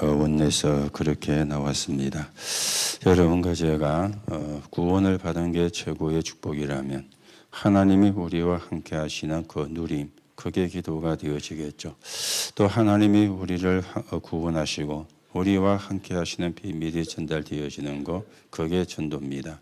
원내에서 그렇게 나왔습니다. 여러분과 제가 구원을 받은 게 최고의 축복이라면 하나님이 우리와 함께 하시는 그 누림, 그게 기도가 되어지겠죠. 또 하나님이 우리를 구원하시고 우리와 함께 하시는 비밀이 전달되어지는 것, 그게 전도입니다.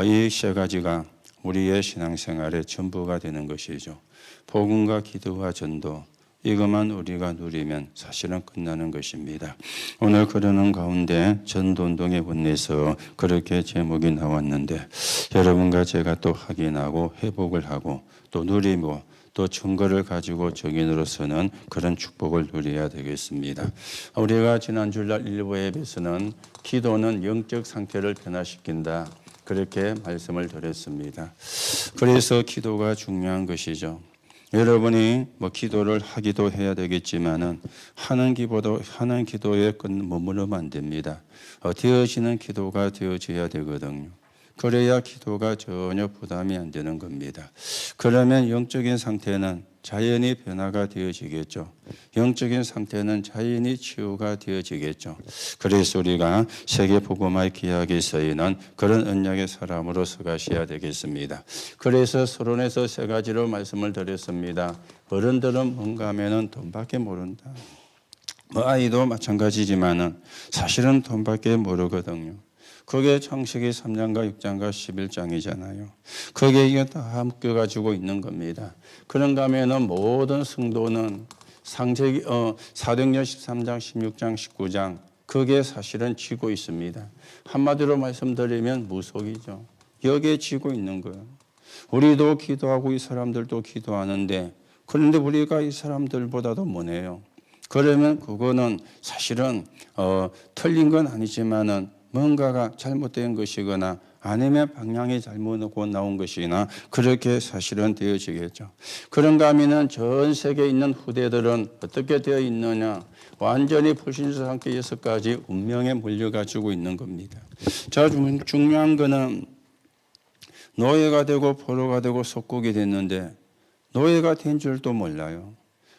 이 세 가지가 우리의 신앙생활의 전부가 되는 것이죠. 복음과 기도와 전도, 이것만 우리가 누리면 사실은 끝나는 것입니다. 오늘 그러는 가운데 전도운동의 원내에서 그렇게 제목이 나왔는데, 여러분과 제가 또 확인하고 회복을 하고 또 누리고 또 증거를 가지고 정인으로서는 그런 축복을 누려야 되겠습니다. 우리가 지난 주일날 일부 예배에서는 기도는 영적 상태를 변화시킨다, 그렇게 말씀을 드렸습니다. 그래서 기도가 중요한 것이죠. 여러분이 기도를 하기도 해야 되겠지만은 하는 기도에 머무르면 안 됩니다. 되어지는 기도가 되어져야 되거든요. 그래야 기도가 전혀 부담이 안 되는 겁니다. 그러면 영적인 상태는 자연히 변화가 되어지겠죠. 영적인 상태는 자연히 치유가 되어지겠죠. 그래서 우리가 세계복음화의 기약에 서있는 그런 언약의 사람으로서 가셔야 되겠습니다. 그래서 서론에서 세 가지로 말씀을 드렸습니다. 어른들은 뭔가 하면은 돈밖에 모른다. 아이도 마찬가지지만은 사실은 돈밖에 모르거든요. 그게 창세기 3장과 6장과 11장이잖아요. 거기에 이게 다 묶여가지고 있는 겁니다. 그런가 하면은 모든 성도는 사도행전 13장, 16장, 19장, 그게 사실은 쥐고 있습니다. 한마디로 말씀드리면 무속이죠. 여기에 쥐고 있는 거예요. 우리도 기도하고 이 사람들도 기도하는데, 그런데 우리가 이 사람들보다도 뭐네요. 그러면 그거는 사실은 틀린 건 아니지만은 뭔가가 잘못된 것이거나 아니면 방향이 잘못 나온 것이나 그렇게 사실은 되어지겠죠. 그런가 하면은 전 세계에 있는 후대들은 어떻게 되어 있느냐, 완전히 불신자 상태 6가지 운명에 물려가지고 있는 겁니다. 자, 중요한 거는 노예가 되고 포로가 되고 속국이 됐는데 노예가 된 줄도 몰라요.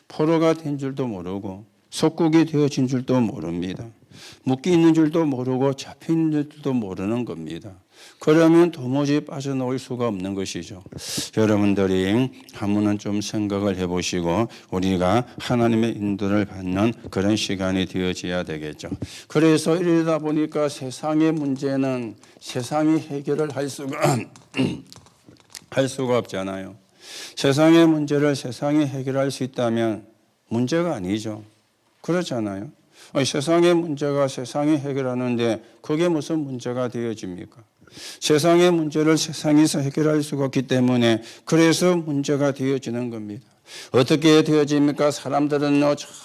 포로가 된 줄도 모르고 속국이 되어진 줄도 모릅니다. 묶여 있는 줄도 모르고 잡혀 있는 줄도 모르는 겁니다. 그러면 도무지 빠져나올 수가 없는 것이죠. 여러분들이 한번은 좀 생각을 해보시고 우리가 하나님의 인도를 받는 그런 시간이 되어져야 되겠죠. 그래서 이러다 보니까 세상의 문제는 세상이 해결을 할 수가 없잖아요. 세상의 문제를 세상이 해결할 수 있다면 문제가 아니죠. 그렇잖아요. 세상의 문제가 세상이 해결하는데 그게 무슨 문제가 되어집니까? 세상의 문제를 세상에서 해결할 수가 없기 때문에 그래서 문제가 되어지는 겁니다. 어떻게 되어집니까? 사람들은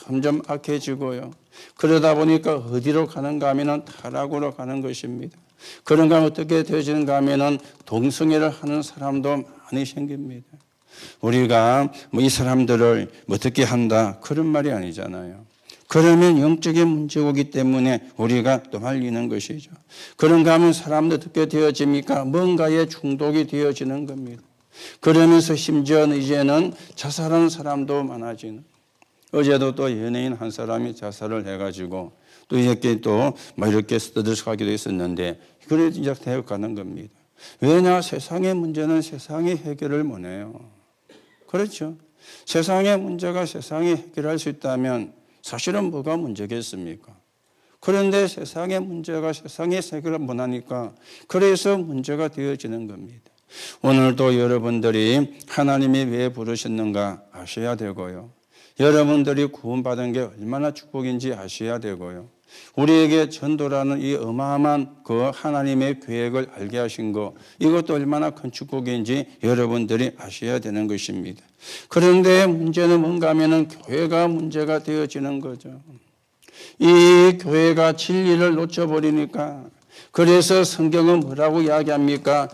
점점 악해지고요. 그러다 보니까 어디로 가는가 하면 타락으로 가는 것입니다. 그런가 어떻게 되어지는가 하면 동성애를 하는 사람도 많이 생깁니다. 우리가 이 사람들을 어떻게 한다, 그런 말이 아니잖아요. 그러면 영적인 문제이기 때문에 우리가 또 말리는 것이죠. 그런가 하면 사람들 어떻게 되어집니까? 뭔가에 중독이 되어지는 겁니다. 그러면서 심지어는 이제는 자살하는 사람도 많아지는. 어제도 또 연예인 한 사람이 자살을 해가지고 또 이렇게 이렇게 떠들썩하기도 했었는데, 그래 이제 되어 가는 겁니다. 왜냐? 세상의 문제는 세상이 해결을 못해요. 그렇죠? 세상의 문제가 세상이 해결할 수 있다면 사실은 뭐가 문제겠습니까? 그런데 세상의 문제가 세상에 해결을 못하니까 그래서 문제가 되어지는 겁니다. 오늘도 여러분들이 하나님이 왜 부르셨는가 아셔야 되고요. 여러분들이 구원받은 게 얼마나 축복인지 아셔야 되고요. 우리에게 전도라는 이 어마어마한 그 하나님의 계획을 알게 하신 것, 이것도 얼마나 큰 축복인지 여러분들이 아셔야 되는 것입니다. 그런데 문제는 뭔가 하면은 교회가 문제가 되어지는 거죠. 이 교회가 진리를 놓쳐버리니까, 그래서 성경은 뭐라고 이야기합니까?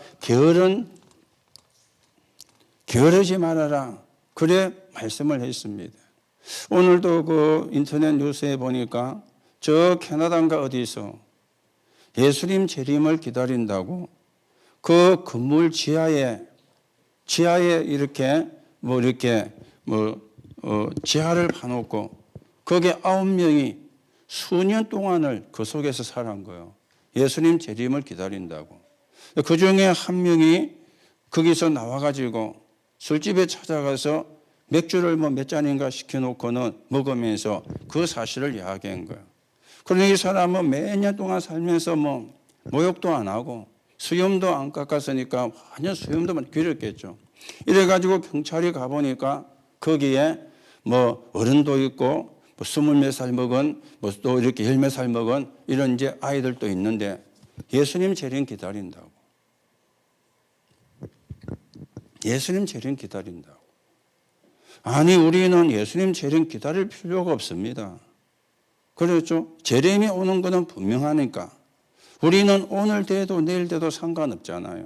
게으르지 말아라. 그래 말씀을 했습니다. 오늘도 그 인터넷 뉴스에 보니까 저 캐나다인가 어디서 예수님 재림을 기다린다고 그 건물 지하에 이렇게 지하를 파놓고 거기에 9명이 수년 동안을 그 속에서 살아온 거예요. 예수님 재림을 기다린다고. 그 중에 한 명이 거기서 나와가지고 술집에 찾아가서 맥주를 몇 잔인가 시켜놓고는 먹으면서 그 사실을 이야기한 거예요. 그러니 이 사람은 몇 년 동안 살면서 모욕도 안 하고 수염도 안 깎았으니까 완전 수염도만 길었겠죠. 이래가지고 경찰이 가보니까 거기에 어른도 있고 20몇 살 먹은 또 이렇게 10몇 살 먹은 이런 이제 아이들도 있는데 예수님 재림 기다린다고. 예수님 재림 기다린다고. 아니 우리는 예수님 재림 기다릴 필요가 없습니다. 그렇죠? 재림이 오는 것은 분명하니까 우리는 오늘 돼도 내일 돼도 상관없잖아요.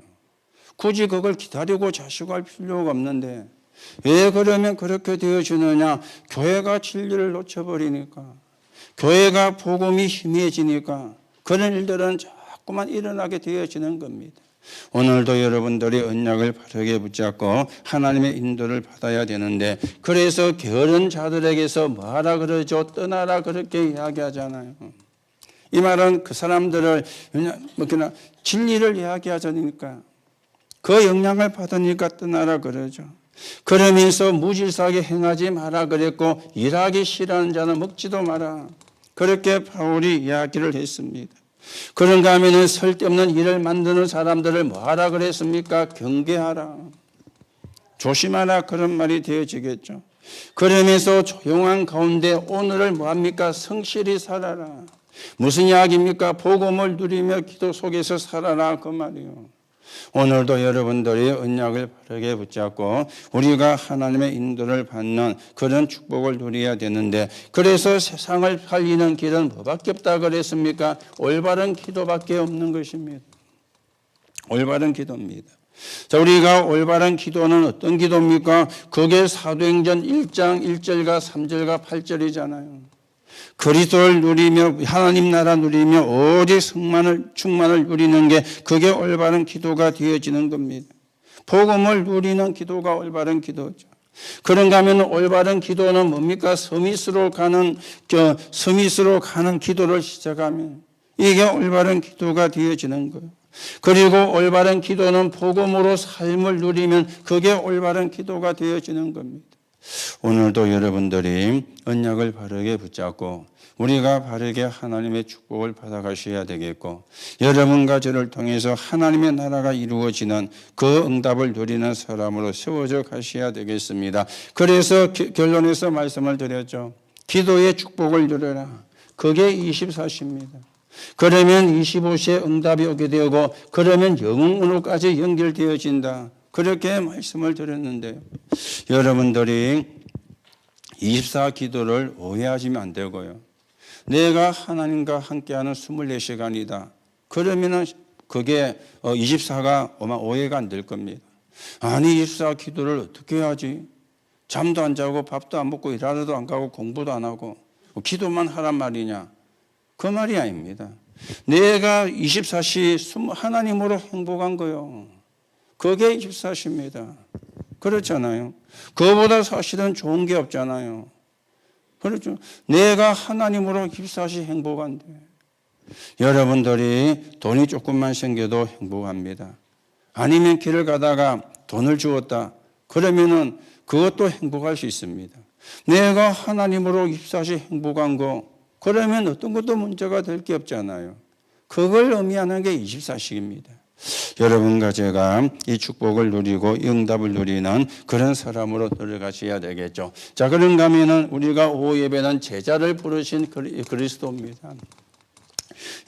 굳이 그걸 기다리고 자식할 필요가 없는데 왜 그러면 그렇게 되어지느냐? 교회가 진리를 놓쳐버리니까, 교회가 복음이 희미해지니까 그런 일들은 자꾸만 일어나게 되어지는 겁니다. 오늘도 여러분들이 언약을 바르게 붙잡고 하나님의 인도를 받아야 되는데, 그래서 게으른 자들에게서 뭐하라 그러죠? 떠나라 그렇게 이야기하잖아요. 이 말은 그 사람들을 그냥 진리를 이야기하자니까 그 영향을 받으니까 떠나라 그러죠. 그러면서 무질서하게 행하지 마라 그랬고, 일하기 싫어하는 자는 먹지도 마라, 그렇게 바울이 이야기를 했습니다. 그런가 하면은 쓸데없는 일을 만드는 사람들을 뭐하라 그랬습니까? 경계하라, 조심하라, 그런 말이 되어지겠죠. 그러면서 조용한 가운데 오늘을 뭐합니까? 성실히 살아라. 무슨 이야기입니까? 복음을 누리며 기도 속에서 살아라, 그 말이요. 오늘도 여러분들이 언약을 바르게 붙잡고 우리가 하나님의 인도를 받는 그런 축복을 누려야 되는데, 그래서 세상을 살리는 길은 뭐밖에 없다 그랬습니까? 올바른 기도밖에 없는 것입니다. 올바른 기도입니다. 자, 우리가 올바른 기도는 어떤 기도입니까? 그게 사도행전 1장 1절과 3절과 8절이잖아요. 그리스도를 누리며 하나님 나라 누리며 오직 충만을 누리는 게 그게 올바른 기도가 되어지는 겁니다. 복음을 누리는 기도가 올바른 기도죠. 그런가 하면 올바른 기도는 뭡니까? 서밋으로 가는 기도를 시작하면 이게 올바른 기도가 되어지는 거예요. 그리고 올바른 기도는 복음으로 삶을 누리면 그게 올바른 기도가 되어지는 겁니다. 오늘도 여러분들이 언약을 바르게 붙잡고 우리가 바르게 하나님의 축복을 받아가셔야 되겠고, 여러분과 저를 통해서 하나님의 나라가 이루어지는 그 응답을 누리는 사람으로 세워져 가셔야 되겠습니다. 그래서 결론에서 말씀을 드렸죠. 기도의 축복을 누려라. 그게 24시입니다. 그러면 25시에 응답이 오게 되고, 그러면 영으로까지 연결되어진다, 그렇게 말씀을 드렸는데요. 여러분들이 24 기도를 오해하시면 안 되고요. 내가 하나님과 함께하는 24시간이다. 그러면은 그게 24가 아마 오해가 안 될 겁니다. 아니 24 기도를 어떻게 해야지? 잠도 안 자고 밥도 안 먹고 일하러도 안 가고 공부도 안 하고 기도만 하란 말이냐? 그 말이 아닙니다. 내가 24시 하나님으로 행복한 거요. 그게 24시입니다. 그렇잖아요. 그거보다 사실은 좋은 게 없잖아요. 그렇죠. 내가 하나님으로 24시 행복한데, 여러분들이 돈이 조금만 생겨도 행복합니다. 아니면 길을 가다가 돈을 주었다, 그러면은 그것도 행복할 수 있습니다. 내가 하나님으로 24시 행복한 거, 그러면 어떤 것도 문제가 될 게 없잖아요. 그걸 의미하는 게 24시입니다. 여러분과 제가 이 축복을 누리고 응답을 누리는 그런 사람으로 들어가셔야 되겠죠. 자, 그런가 하면은 우리가 오후 예배는 제자를 부르신 그리스도입니다.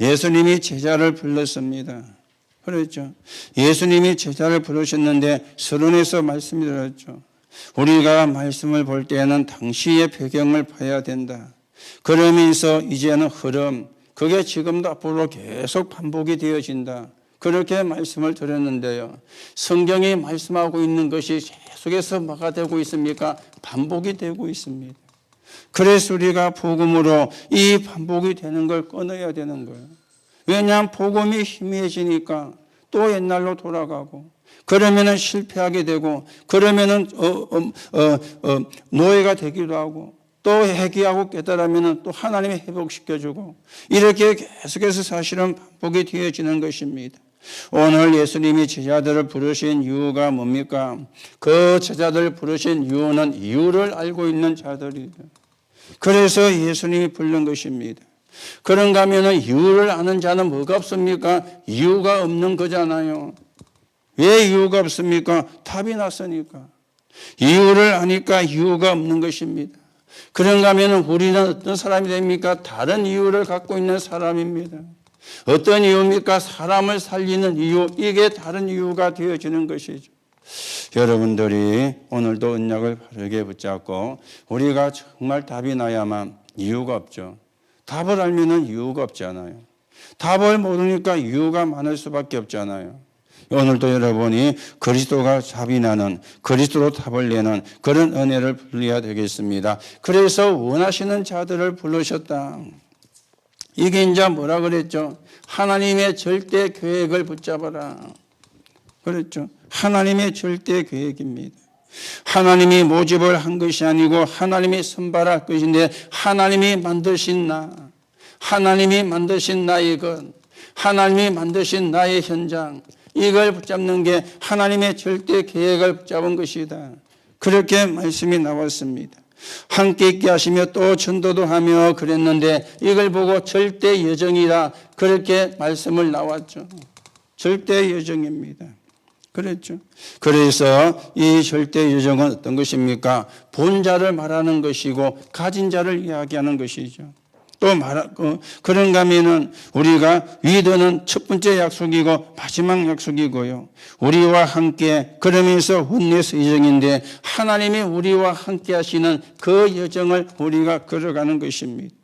예수님이 제자를 불렀습니다. 그렇죠. 예수님이 제자를 부르셨는데 서론에서 말씀이 들었죠. 우리가 말씀을 볼 때는 당시의 배경을 봐야 된다. 그러면서 이제는 흐름, 그게 지금도 앞으로 계속 반복이 되어진다, 그렇게 말씀을 드렸는데요. 성경이 말씀하고 있는 것이 계속해서 뭐가 되고 있습니까? 반복이 되고 있습니다. 그래서 우리가 복음으로 이 반복이 되는 걸 끊어야 되는 거예요. 왜냐하면 복음이 희미해지니까 또 옛날로 돌아가고, 그러면은 실패하게 되고, 그러면은 노예가 되기도 하고, 또 회개하고 깨달으면 또 하나님이 회복시켜주고 이렇게 계속해서 사실은 반복이 되어지는 것입니다. 오늘 예수님이 제자들을 부르신 이유가 뭡니까? 그 제자들을 부르신 이유는 이유를 알고 있는 자들이에요. 그래서 예수님이 부른 것입니다. 그런가 하면 이유를 아는 자는 뭐가 없습니까? 이유가 없는 거잖아요. 왜 이유가 없습니까? 답이 났으니까. 이유를 아니까 이유가 없는 것입니다. 그런가 하면 우리는 어떤 사람이 됩니까? 다른 이유를 갖고 있는 사람입니다. 어떤 이유입니까? 사람을 살리는 이유, 이게 다른 이유가 되어지는 것이죠. 여러분들이 오늘도 언약을 바르게 붙잡고 우리가 정말 답이 나야만 이유가 없죠. 답을 알면은 이유가 없잖아요. 답을 모르니까 이유가 많을 수밖에 없잖아요. 오늘도 여러분이 그리스도가 답이 나는 그리스도로 답을 내는 그런 은혜를 불러야 되겠습니다. 그래서 원하시는 자들을 부르셨다. 이게 이제 뭐라 그랬죠? 하나님의 절대 계획을 붙잡아라. 그랬죠. 하나님의 절대 계획입니다. 하나님이 모집을 한 것이 아니고 하나님이 선발할 것인데 하나님이 만드신 나, 하나님이 만드신 나의 것, 하나님이 만드신 나의 현장, 이걸 붙잡는 게 하나님의 절대 계획을 붙잡은 것이다. 그렇게 말씀이 나왔습니다. 함께 있게 하시며 또 전도도 하며 그랬는데 이걸 보고 절대 여정이라 그렇게 말씀을 나왔죠. 절대 여정입니다. 그랬죠. 그래서 이 절대 여정은 어떤 것입니까? 본 자를 말하는 것이고 가진 자를 이야기하는 것이죠. 또 그런가 하면은 우리가 위드는 첫 번째 약속이고 마지막 약속이고요. 우리와 함께 그러면서 원내스 여정인데 하나님이 우리와 함께 하시는 그 여정을 우리가 걸어가는 것입니다.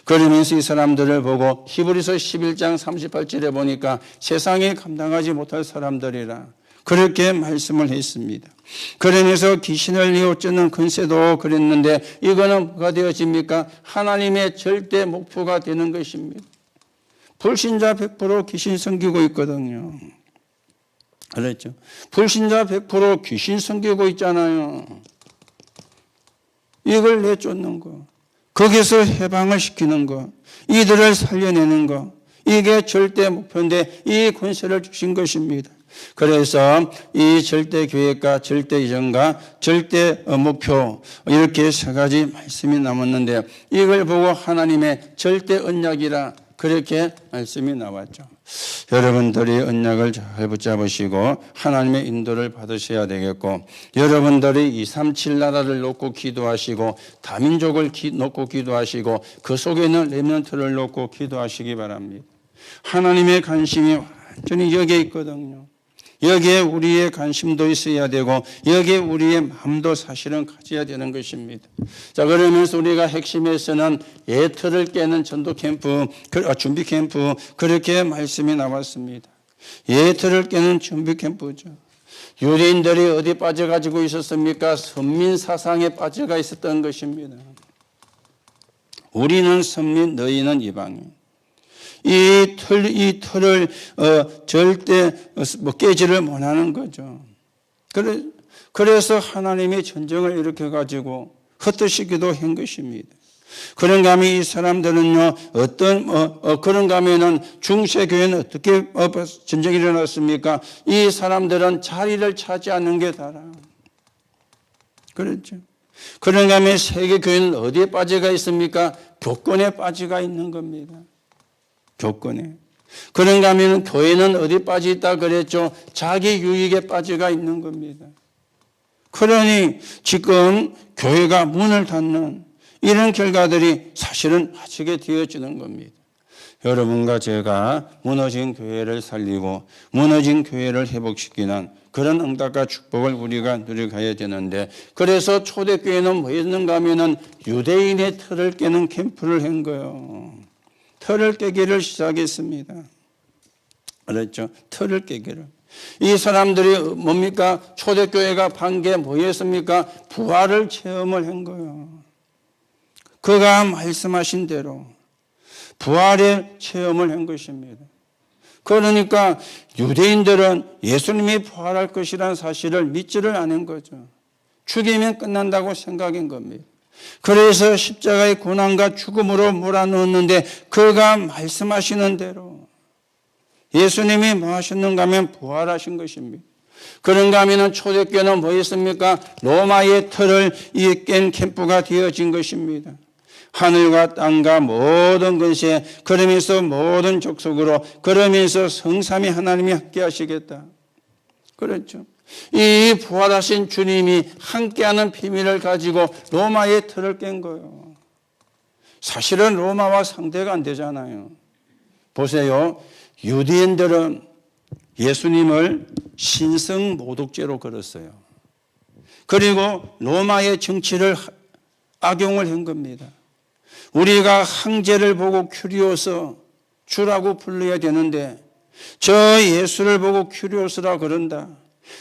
그러면서 이 사람들을 보고 히브리서 11장 38절에 보니까 세상에 감당하지 못할 사람들이라 그렇게 말씀을 했습니다. 그러면서 귀신을 뉘어쫓는 권세도 그랬는데 이거는 뭐가 되어집니까? 하나님의 절대 목표가 되는 것입니다. 불신자 100% 귀신 섬기고 있거든요. 그렇죠? 불신자 100% 귀신 섬기고 있잖아요. 이걸 내쫓는 거, 거기서 해방을 시키는 거, 이들을 살려내는 거, 이게 절대 목표인데 이 권세를 주신 것입니다. 그래서 이 절대 계획과 절대 이전과 절대 목표 이렇게 세 가지 말씀이 남았는데 이걸 보고 하나님의 절대 언약이라 그렇게 말씀이 나왔죠. 여러분들이 언약을 잘 붙잡으시고 하나님의 인도를 받으셔야 되겠고 여러분들이 237 나라를 놓고 기도하시고 다민족을 놓고 기도하시고 그 속에 있는 렘넌트를 놓고 기도하시기 바랍니다. 하나님의 관심이 완전히 여기에 있거든요. 여기에 우리의 관심도 있어야 되고 여기에 우리의 마음도 사실은 가져야 되는 것입니다. 자, 그러면서 우리가 핵심에서는 예틀을 깨는 전도 캠프, 준비 캠프 그렇게 말씀이 나왔습니다. 예틀을 깨는 준비 캠프죠. 유대인들이 어디 빠져가지고 있었습니까? 선민 사상에 빠져가 있었던 것입니다. 우리는 선민, 너희는 이방인. 이 틀을 절대 깨지를 못하는 거죠. 그래서 하나님이 전쟁을 일으켜가지고 흩어지기도 한 것입니다. 그런가 하면 이 사람들은요, 그런가 하면은 중세교회는 어떻게 전쟁이 일어났습니까? 이 사람들은 자리를 차지하는 게 다라. 그렇죠. 그런가 하면 세계교회는 어디에 빠져가 있습니까? 교권에 빠져가 있는 겁니다. 교권에. 그런가 하면 교회는 어디 빠져 있다 그랬죠? 자기 유익에 빠져가 있는 겁니다. 그러니 지금 교회가 문을 닫는 이런 결과들이 사실은 하게 되어지는 겁니다. 여러분과 제가 무너진 교회를 살리고 무너진 교회를 회복시키는 그런 응답과 축복을 우리가 누려가야 되는데 그래서 초대교회는 뭐였는가 하면은 유대인의 틀을 깨는 캠프를 한 거예요. 틀을 깨기를 시작했습니다. 그렇죠? 틀을 깨기를. 이 사람들이 뭡니까? 초대교회가 반 게 뭐였습니까? 부활을 체험을 한 거예요. 그가 말씀하신 대로 부활의 체험을 한 것입니다. 그러니까 유대인들은 예수님이 부활할 것이라는 사실을 믿지를 않은 거죠. 죽이면 끝난다고 생각한 겁니다. 그래서 십자가의 고난과 죽음으로 몰아넣었는데 그가 말씀하시는 대로 예수님이 뭐 하셨는가 하면 부활하신 것입니다. 그런가 하면 초대교회는 뭐였습니까? 로마의 틀을 깬 캠프가 되어진 것입니다. 하늘과 땅과 모든 것에 그러면서 모든 족속으로 그러면서 성삼위 하나님이 함께 하시겠다. 그렇죠. 이 부활하신 주님이 함께하는 비밀을 가지고 로마의 틀을 깬 거예요. 사실은 로마와 상대가 안 되잖아요. 보세요. 유대인들은 예수님을 신성 모독죄로 걸었어요. 그리고 로마의 정치를 악용을 한 겁니다. 우리가 황제를 보고 큐리오스 주라고 불러야 되는데 저 예수를 보고 큐리오스라 그런다.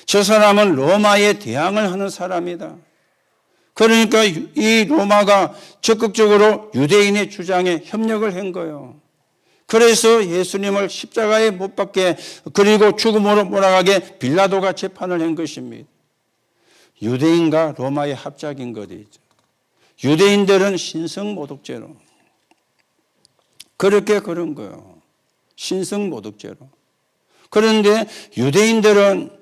저 사람은 로마에 대항을 하는 사람이다. 그러니까 이 로마가 적극적으로 유대인의 주장에 협력을 한 거예요. 그래서 예수님을 십자가에 못 박게 그리고 죽음으로 몰아가게 빌라도가 재판을 한 것입니다. 유대인과 로마의 합작인 것이죠. 유대인들은 신성모독죄로 그렇게 그런 거예요. 신성모독죄로. 그런데 유대인들은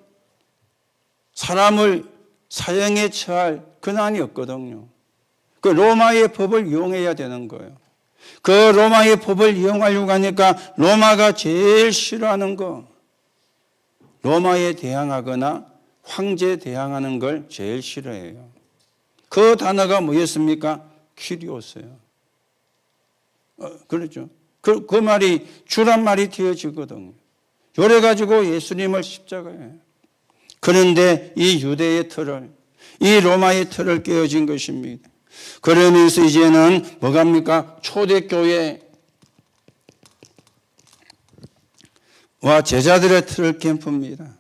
사람을 사형에 처할 근한이 없거든요. 그 로마의 법을 이용해야 되는 거예요. 그 로마의 법을 이용하려고 하니까 로마가 제일 싫어하는 거 로마에 대항하거나 황제에 대항하는 걸 제일 싫어해요. 그 단어가 뭐였습니까? 퀴리오스예요. 그렇죠. 그 말이 주란 말이 되어지거든요. 요래 가지고 예수님을 십자가에. 그런데 이 유대의 틀을, 이 로마의 틀을 깨어진 것입니다. 그러면서 이제는 뭐갑니까? 초대교회와 제자들의 틀을 캠프입니다.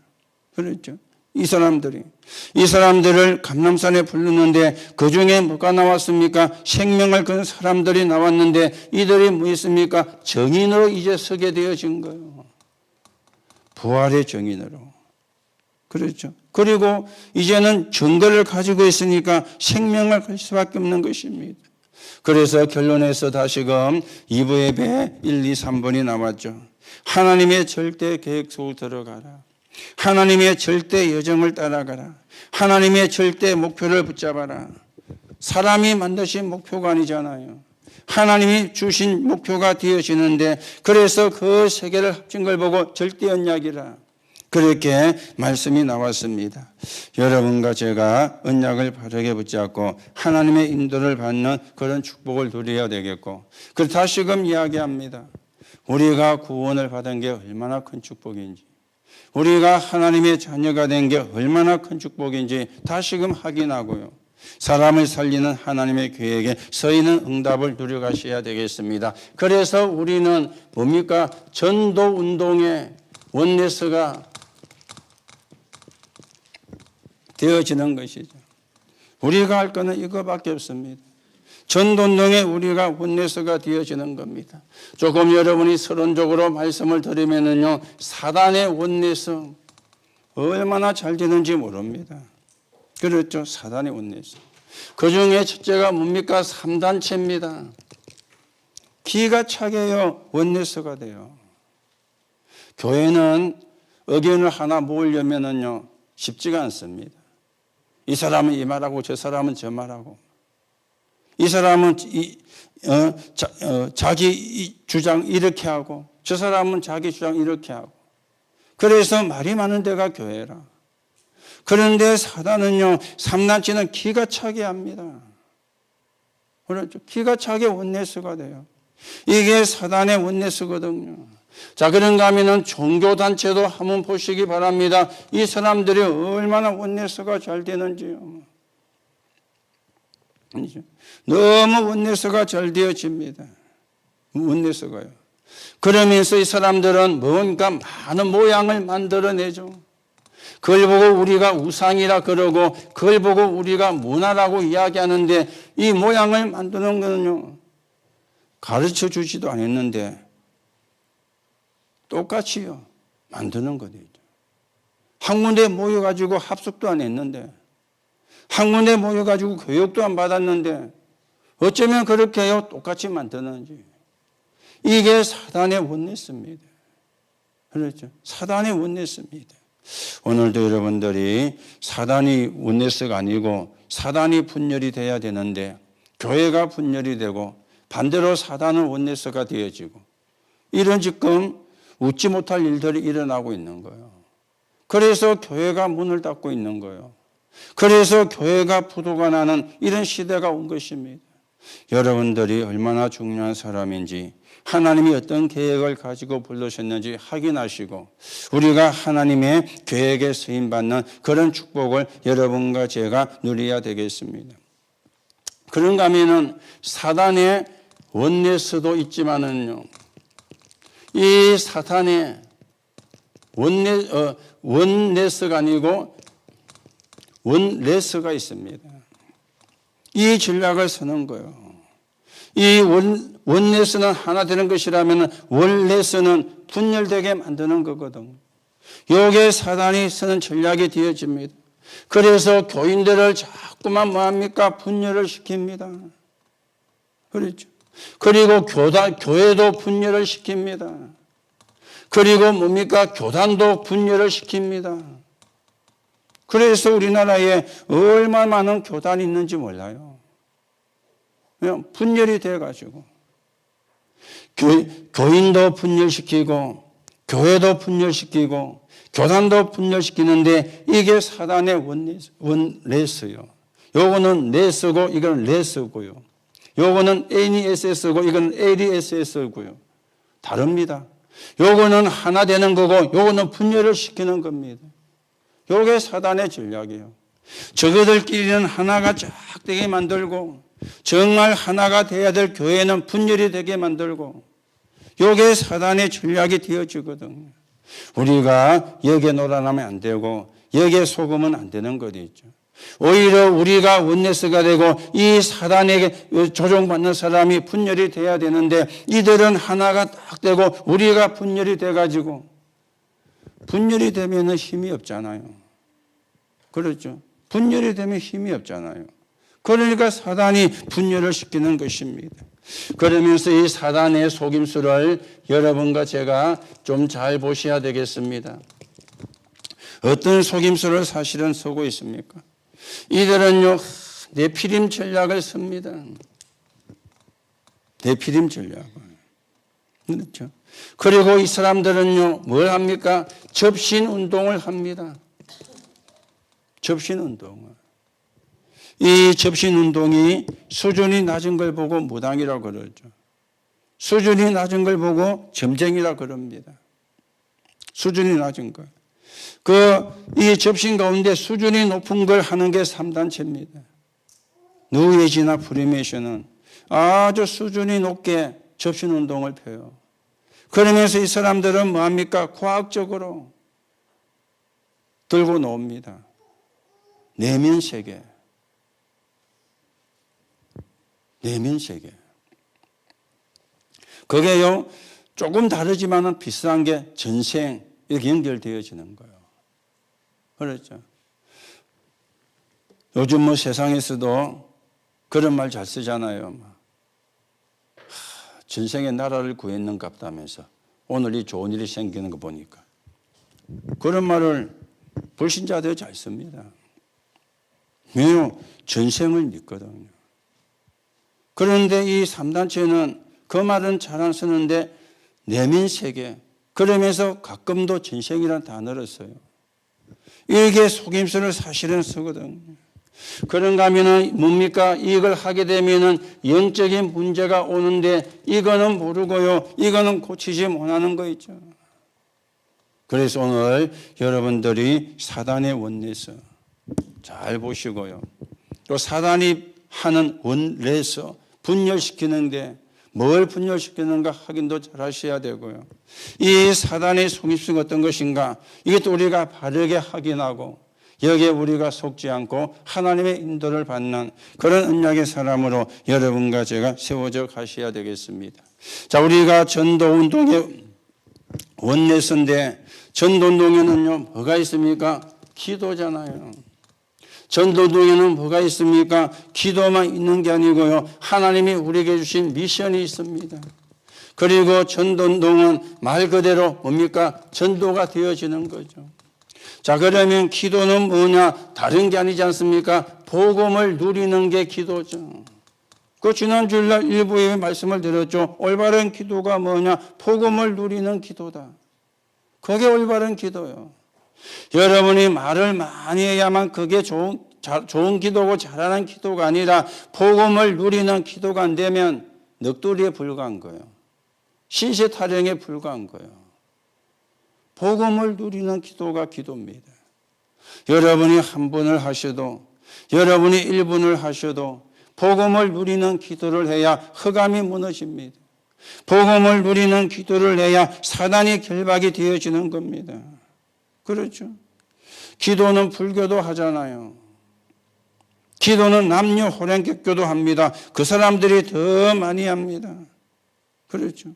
그렇죠. 이 사람들을 감람산에 부르는데 그 중에 뭐가 나왔습니까? 생명을 건 사람들이 나왔는데 이들이 뭐 있습니까? 정인으로 이제 서게 되어진 거예요. 부활의 정인으로. 그렇죠. 그리고 이제는 증거를 가지고 있으니까 생명을 걸 수밖에 없는 것입니다. 그래서 결론에서 다시금 2부 예배 1, 2, 3번이 나왔죠. 하나님의 절대 계획 속으로 들어가라. 하나님의 절대 여정을 따라가라. 하나님의 절대 목표를 붙잡아라. 사람이 만드신 목표가 아니잖아요. 하나님이 주신 목표가 되어지는데 그래서 그 세계를 합친 걸 보고 절대 언약이라. 그렇게 말씀이 나왔습니다. 여러분과 제가 언약을 바르게 붙잡고 하나님의 인도를 받는 그런 축복을 누려야 되겠고 그래서 다시금 이야기합니다. 우리가 구원을 받은 게 얼마나 큰 축복인지 우리가 하나님의 자녀가 된 게 얼마나 큰 축복인지 다시금 확인하고요. 사람을 살리는 하나님의 계획에 서있는 응답을 누려가셔야 되겠습니다. 그래서 우리는 뭡니까? 전도운동의 원내스가 되어지는 것이죠. 우리가 할 것은 이거밖에 없습니다. 전도운동에 우리가 원내스가 되어지는 겁니다. 조금 여러분이 서론적으로 말씀을 들으면요, 사단의 원내스 얼마나 잘 되는지 모릅니다. 그렇죠. 사단의 원내스. 그 중에 첫째가 뭡니까? 3단체입니다. 기가 차게요, 원내스가 돼요. 교회는 의견을 하나 모으려면요, 쉽지가 않습니다. 이 사람은 이 말하고 저 사람은 저 말하고 이 사람은 자기 주장 이렇게 하고 저 사람은 자기 주장 이렇게 하고 그래서 말이 많은 데가 교회라. 그런데 사단은요 3단체는 기가 차게 합니다. 그렇죠. 기가 차게 원내스가 돼요. 이게 사단의 원내스거든요. 자, 그런가 하면은 종교단체도 한번 보시기 바랍니다. 이 사람들이 얼마나 원내스가 잘 되는지요. 너무 원내스가 잘 되어집니다. 원내스가요. 그러면서 이 사람들은 뭔가 많은 모양을 만들어내죠. 그걸 보고 우리가 우상이라 그러고 그걸 보고 우리가 문화라고 이야기하는데 이 모양을 만드는 거는요. 가르쳐 주지도 않았는데 똑같이요. 만드는 거죠. 한 군데 모여가지고 합숙도 안 했는데 한 군데 모여가지고 교육도 안 받았는데 어쩌면 그렇게 해요 똑같이 만드는지. 이게 사단의 원리스입니다. 그렇죠? 사단의 원리스입니다. 오늘도 여러분들이 사단이 원리스가 아니고 사단이 분열이 돼야 되는데 교회가 분열이 되고 반대로 사단은 원리스가 되어지고 이런 지금 웃지 못할 일들이 일어나고 있는 거예요. 그래서 교회가 문을 닫고 있는 거예요. 그래서 교회가 부도가 나는 이런 시대가 온 것입니다. 여러분들이 얼마나 중요한 사람인지 하나님이 어떤 계획을 가지고 부르셨는지 확인하시고 우리가 하나님의 계획에 쓰임받는 그런 축복을 여러분과 제가 누려야 되겠습니다. 그런가 하면은 사단의 원내스도 있지만은요, 이 사탄의 원내스가 아니고 원레스가 있습니다. 이 전략을 쓰는 거예요. 이 원레스는 하나 되는 것이라면 원레스는 분열되게 만드는 거거든요. 요게 사단이 쓰는 전략이 되어집니다. 그래서 교인들을 자꾸만 뭐합니까? 분열을 시킵니다. 그렇죠. 그리고 교회도 분열을 시킵니다. 그리고 뭡니까? 교단도 분열을 시킵니다. 그래서 우리나라에 얼마나 많은 교단이 있는지 몰라요. 그냥 분열이 돼가지고 교인도 분열시키고 교회도 분열시키고 교단도 분열시키는데 이게 사단의 원레스요. 요거는 레스고 이건 레스고요. 요거는 NESS고 이건 ADSS고요. 다릅니다. 요거는 하나 되는 거고 요거는 분열을 시키는 겁니다. 요게 사단의 전략이에요. 저거들끼리는 하나가 쫙 되게 만들고 정말 하나가 돼야 될 교회는 분열이 되게 만들고 요게 사단의 전략이 되어지거든요. 우리가 여기에 놀아나면 안 되고 여기에 속으면 안 되는 것이 있죠. 오히려 우리가 원내스가 되고 이 사단에게 조종받는 사람이 분열이 돼야 되는데 이들은 하나가 딱 되고 우리가 분열이 돼가지고 분열이 되면 힘이 없잖아요. 그렇죠. 분열이 되면 힘이 없잖아요. 그러니까 사단이 분열을 시키는 것입니다. 그러면서 이 사단의 속임수를 여러분과 제가 좀 잘 보셔야 되겠습니다. 어떤 속임수를 사실은 쓰고 있습니까? 이들은요, 네피림 전략을 씁니다. 네피림 전략을. 그렇죠. 그리고 이 사람들은요, 뭘 합니까? 접신 운동을 합니다. 접신 운동을. 이 접신 운동이 수준이 낮은 걸 보고 무당이라고 그러죠. 수준이 낮은 걸 보고 점쟁이라고 그럽니다. 수준이 낮은 걸. 이 접신 가운데 수준이 높은 걸 하는 게 3단체입니다. 누에지나 프리메이션은 아주 수준이 높게 접신 운동을 펴요. 그러면서 이 사람들은 뭐합니까? 과학적으로 들고 놓습니다. 내면 세계. 내면 세계. 그게요, 조금 다르지만은 비슷한 게 전생, 이렇게 연결되어지는 거예요. 그렇죠. 요즘 뭐 세상에서도 그런 말 잘 쓰잖아요. 전생에 나라를 구했는갑다면서 오늘 이 좋은 일이 생기는 거 보니까. 그런 말을 불신자들이 잘 씁니다. 왜요? 전생을 믿거든요. 그런데 이 3단체는 그 말은 잘 안 쓰는데 내면 세계, 그러면서 가끔도 전생이라는 단어를 써요. 이게 속임수를 사실은 쓰거든요. 그런가 하면은 뭡니까? 이걸 하게 되면은 영적인 문제가 오는데 이거는 모르고요. 이거는 고치지 못하는 거 있죠. 그래서 오늘 여러분들이 사단의 원리에서 잘 보시고요. 또 사단이 하는 원리에서 분열시키는데 뭘 분열시키는가 확인도 잘 하셔야 되고요. 이 사단의 속임수가 어떤 것인가 이것도 우리가 바르게 확인하고 여기에 우리가 속지 않고 하나님의 인도를 받는 그런 언약의 사람으로 여러분과 제가 세워져 가셔야 되겠습니다. 자, 우리가 전도운동의 원내서인데 전도운동에는요 뭐가 있습니까? 기도잖아요. 전도동에는 뭐가 있습니까? 기도만 있는 게 아니고요. 하나님이 우리에게 주신 미션이 있습니다. 그리고 전도동은 말 그대로 뭡니까? 전도가 되어지는 거죠. 자, 그러면 기도는 뭐냐? 다른 게 아니지 않습니까? 복음을 누리는 게 기도죠. 그 지난 주일날 일부에 말씀을 드렸죠. 올바른 기도가 뭐냐? 복음을 누리는 기도다. 그게 올바른 기도요. 여러분이 말을 많이 해야만 그게 좋은 기도고 잘하는 기도가 아니라 복음을 누리는 기도가 안 되면 넋두리에 불과한 거예요. 시시타령에 불과한 거예요. 복음을 누리는 기도가 기도입니다. 여러분이 한 분을 하셔도 여러분이 1분을 하셔도 복음을 누리는 기도를 해야 흑암이 무너집니다. 복음을 누리는 기도를 해야 사단이 결박이 되어지는 겁니다. 그렇죠? 기도는 불교도 하잖아요. 기도는 남녀 호랭객교도 합니다. 그 사람들이 더 많이 합니다. 그렇죠?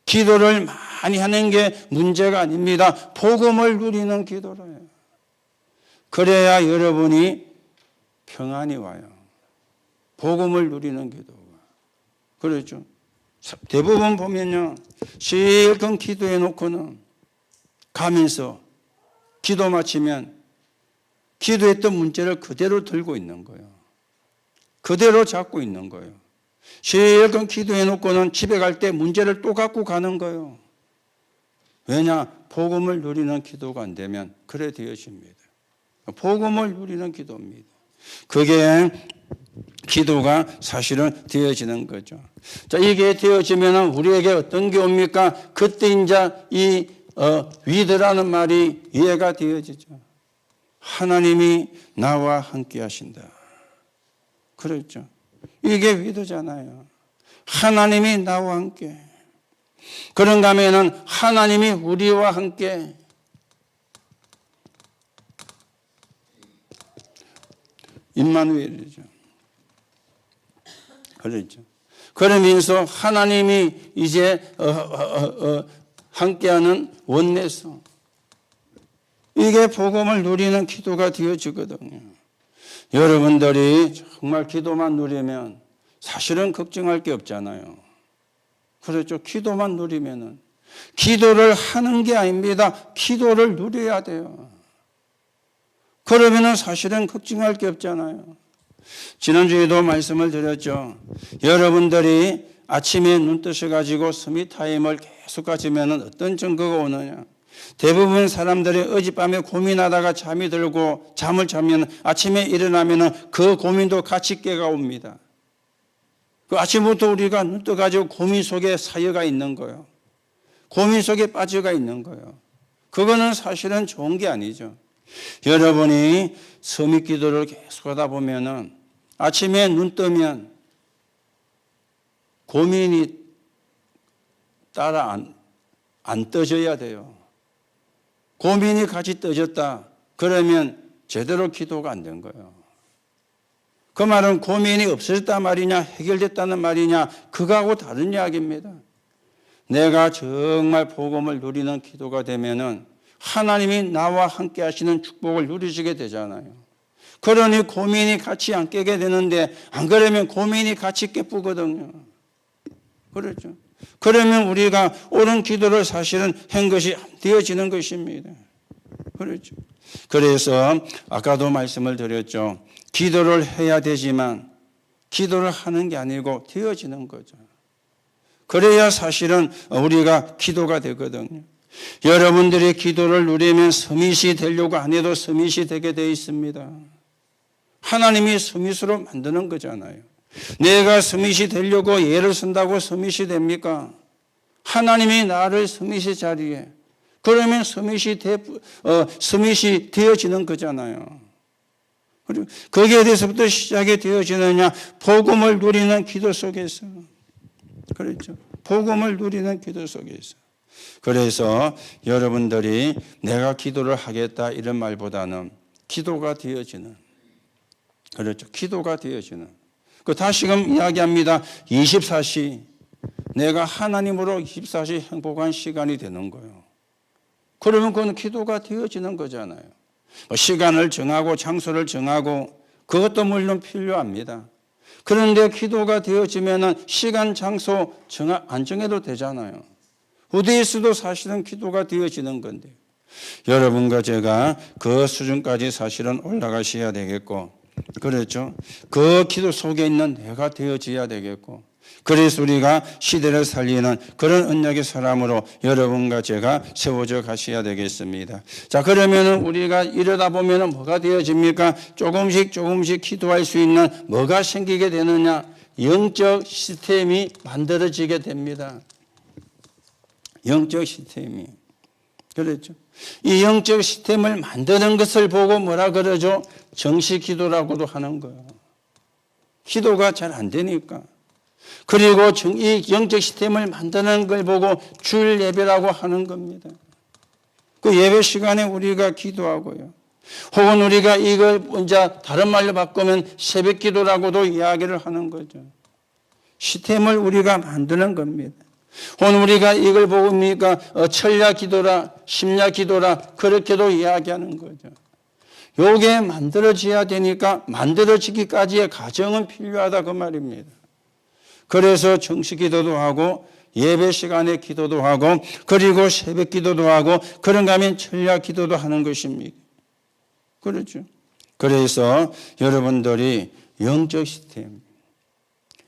기도를 많이 하는 게 문제가 아닙니다. 복음을 누리는 기도를 해요. 그래야 여러분이 평안이 와요. 복음을 누리는 기도가. 그렇죠? 대부분 보면요. 실컷 기도해 놓고는 가면서 기도 마치면 기도했던 문제를 그대로 들고 있는 거예요. 그대로 잡고 있는 거예요. 실컷 기도해 놓고는 집에 갈 때 문제를 또 갖고 가는 거예요. 왜냐? 복음을 누리는 기도가 안 되면 그래 되어집니다. 복음을 누리는 기도입니다. 그게 기도가 사실은 되어지는 거죠. 자, 이게 되어지면 우리에게 어떤 게 옵니까? 그때 이제 이 위드라는 말이 이해가 되어지죠. 하나님이 나와 함께 하신다. 그렇죠. 이게 위드잖아요. 하나님이 나와 함께. 그런가 하면은 하나님이 우리와 함께. 임마누엘이죠. 그렇죠. 그러면서 하나님이 이제 함께하는 원내성. 이게 복음을 누리는 기도가 되어지거든요. 여러분들이 정말 기도만 누리면 사실은 걱정할 게 없잖아요. 그렇죠. 기도만 누리면은 기도를 하는 게 아닙니다. 기도를 누려야 돼요. 그러면은 사실은 걱정할 게 없잖아요. 지난주에도 말씀을 드렸죠. 여러분들이 아침에 눈 뜨셔가지고 스미타임을 계속 가지면 어떤 증거가 오느냐. 대부분 사람들이 어젯밤에 고민하다가 잠이 들고 잠을 자면 아침에 일어나면 그 고민도 같이 깨가 옵니다. 그 아침부터 우리가 눈 떠가지고 고민 속에 사여가 있는 거예요. 고민 속에 빠져가 있는 거예요. 그거는 사실은 좋은 게 아니죠. 여러분이 서밋 기도를 계속 하다 보면은 아침에 눈 뜨면 고민이 따라 안 떠져야 돼요. 고민이 같이 떠졌다. 그러면 제대로 기도가 안 된 거예요. 그 말은 고민이 없어졌단 말이냐, 해결됐다는 말이냐, 그거하고 다른 이야기입니다. 내가 정말 복음을 누리는 기도가 되면은 하나님이 나와 함께 하시는 축복을 누리시게 되잖아요. 그러니 고민이 같이 안 깨게 되는데 안 그러면 고민이 같이 깨쁘거든요. 그렇죠. 그러면 우리가 옳은 기도를 사실은 한 것이 되어지는 것입니다. 그렇죠. 그래서 아까도 말씀을 드렸죠. 기도를 해야 되지만 기도를 하는 게 아니고 되어지는 거죠. 그래야 사실은 우리가 기도가 되거든요. 여러분들이 기도를 누리면 서밋이 되려고 안 해도 서밋이 되게 되어 있습니다. 하나님이 서밋으로 만드는 거잖아요. 내가 서밋이 되려고 예를 쓴다고 서밋이 됩니까? 하나님이 나를 서밋의 자리에 그러면 서밋이 되어지는 거잖아요. 그리고 거기에 대해서부터 시작이 되어지느냐? 복음을 누리는 기도 속에서. 그렇죠. 복음을 누리는 기도 속에서. 그래서 여러분들이 내가 기도를 하겠다 이런 말보다는 기도가 되어지는. 그렇죠. 기도가 되어지는. 그 다시금 이야기합니다. 24시. 내가 하나님으로 24시 행복한 시간이 되는 거예요. 그러면 그건 기도가 되어지는 거잖아요. 시간을 정하고 장소를 정하고 그것도 물론 필요합니다. 그런데 기도가 되어지면 시간, 장소 안 정해도 되잖아요. 어디에서도 사실은 기도가 되어지는 건데 여러분과 제가 그 수준까지 사실은 올라가셔야 되겠고, 그렇죠? 그 기도 속에 있는 내가 되어져야 되겠고, 그래서 우리가 시대를 살리는 그런 언약의 사람으로 여러분과 제가 세워져 가셔야 되겠습니다. 자, 그러면은 우리가 이러다 보면은 뭐가 되어집니까? 조금씩 기도할 수 있는 뭐가 생기게 되느냐? 영적 시스템이 만들어지게 됩니다. 영적 시스템이. 그렇죠? 이 영적 시스템을 만드는 것을 보고 뭐라 그러죠? 정시 기도라고도 하는 거예요. 기도가 잘 안 되니까. 그리고 이 영적 시스템을 만드는 걸 보고 주일 예배라고 하는 겁니다. 그 예배 시간에 우리가 기도하고요. 혹은 우리가 이걸 이제 다른 말로 바꾸면 새벽 기도라고도 이야기를 하는 거죠. 시스템을 우리가 만드는 겁니다. 혹은 우리가 이걸 보고 철야 기도라, 심야 기도라 그렇게도 이야기하는 거죠. 요게 만들어져야 되니까 만들어지기까지의 과정은 필요하다 그 말입니다. 그래서 정식 기도도 하고 예배 시간에 기도도 하고 그리고 새벽 기도도 하고 그런가 하면 철야 기도도 하는 것입니다. 그렇죠. 그래서 여러분들이 영적 시스템,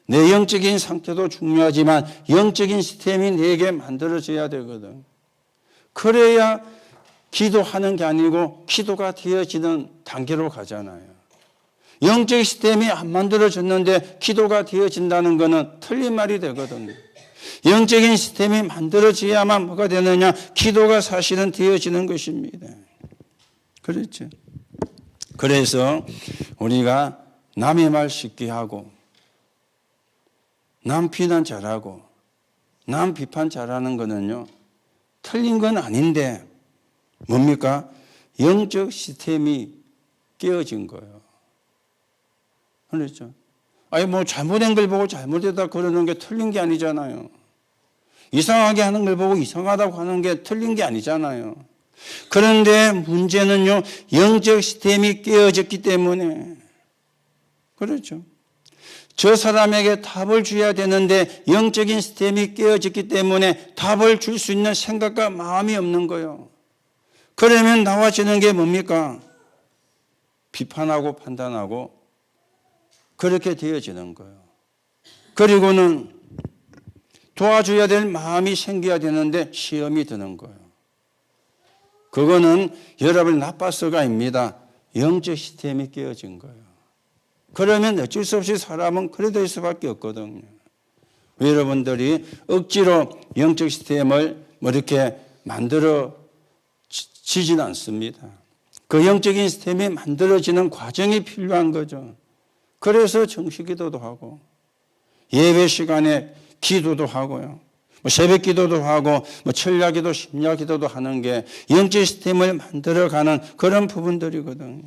내 영적인 상태도 중요하지만 영적인 시스템이 내게 만들어져야 되거든. 그래야 기도하는 게 아니고 기도가 되어지는 단계로 가잖아요. 영적 시스템이 안 만들어졌는데 기도가 되어진다는 것은 틀린 말이 되거든요. 영적인 시스템이 만들어져야만 뭐가 되느냐? 기도가 사실은 되어지는 것입니다. 그렇죠. 그래서 우리가 남의 말 쉽게 하고 남 비난 잘하고 남 비판 잘하는 거는요, 틀린 건 아닌데 뭡니까? 영적 시스템이 깨어진 거예요. 그렇죠? 아니 뭐 잘못된 걸 보고 잘못되다 그러는 게 틀린 게 아니잖아요. 이상하게 하는 걸 보고 이상하다고 하는 게 틀린 게 아니잖아요. 그런데 문제는요, 영적 시스템이 깨어졌기 때문에. 그렇죠? 저 사람에게 답을 줘야 되는데 영적인 시스템이 깨어졌기 때문에 답을 줄 수 있는 생각과 마음이 없는 거예요. 그러면 나와지는 게 뭡니까? 비판하고 판단하고 그렇게 되어지는 거예요. 그리고는 도와줘야 될 마음이 생겨야 되는데 시험이 드는 거예요. 그거는 여러분 나빠서가 아닙니다. 영적 시스템이 깨어진 거예요. 그러면 어쩔 수 없이 사람은 그래 될 수밖에 없거든요. 여러분들이 억지로 영적 시스템을 이렇게 만들어 지진 않습니다. 그 영적인 시스템이 만들어지는 과정이 필요한 거죠. 그래서 정식 기도도 하고 예배 시간에 기도도 하고요. 새벽 기도도 하고 철야 기도, 심야 기도도 하는 게 영적 시스템을 만들어가는 그런 부분들이거든요.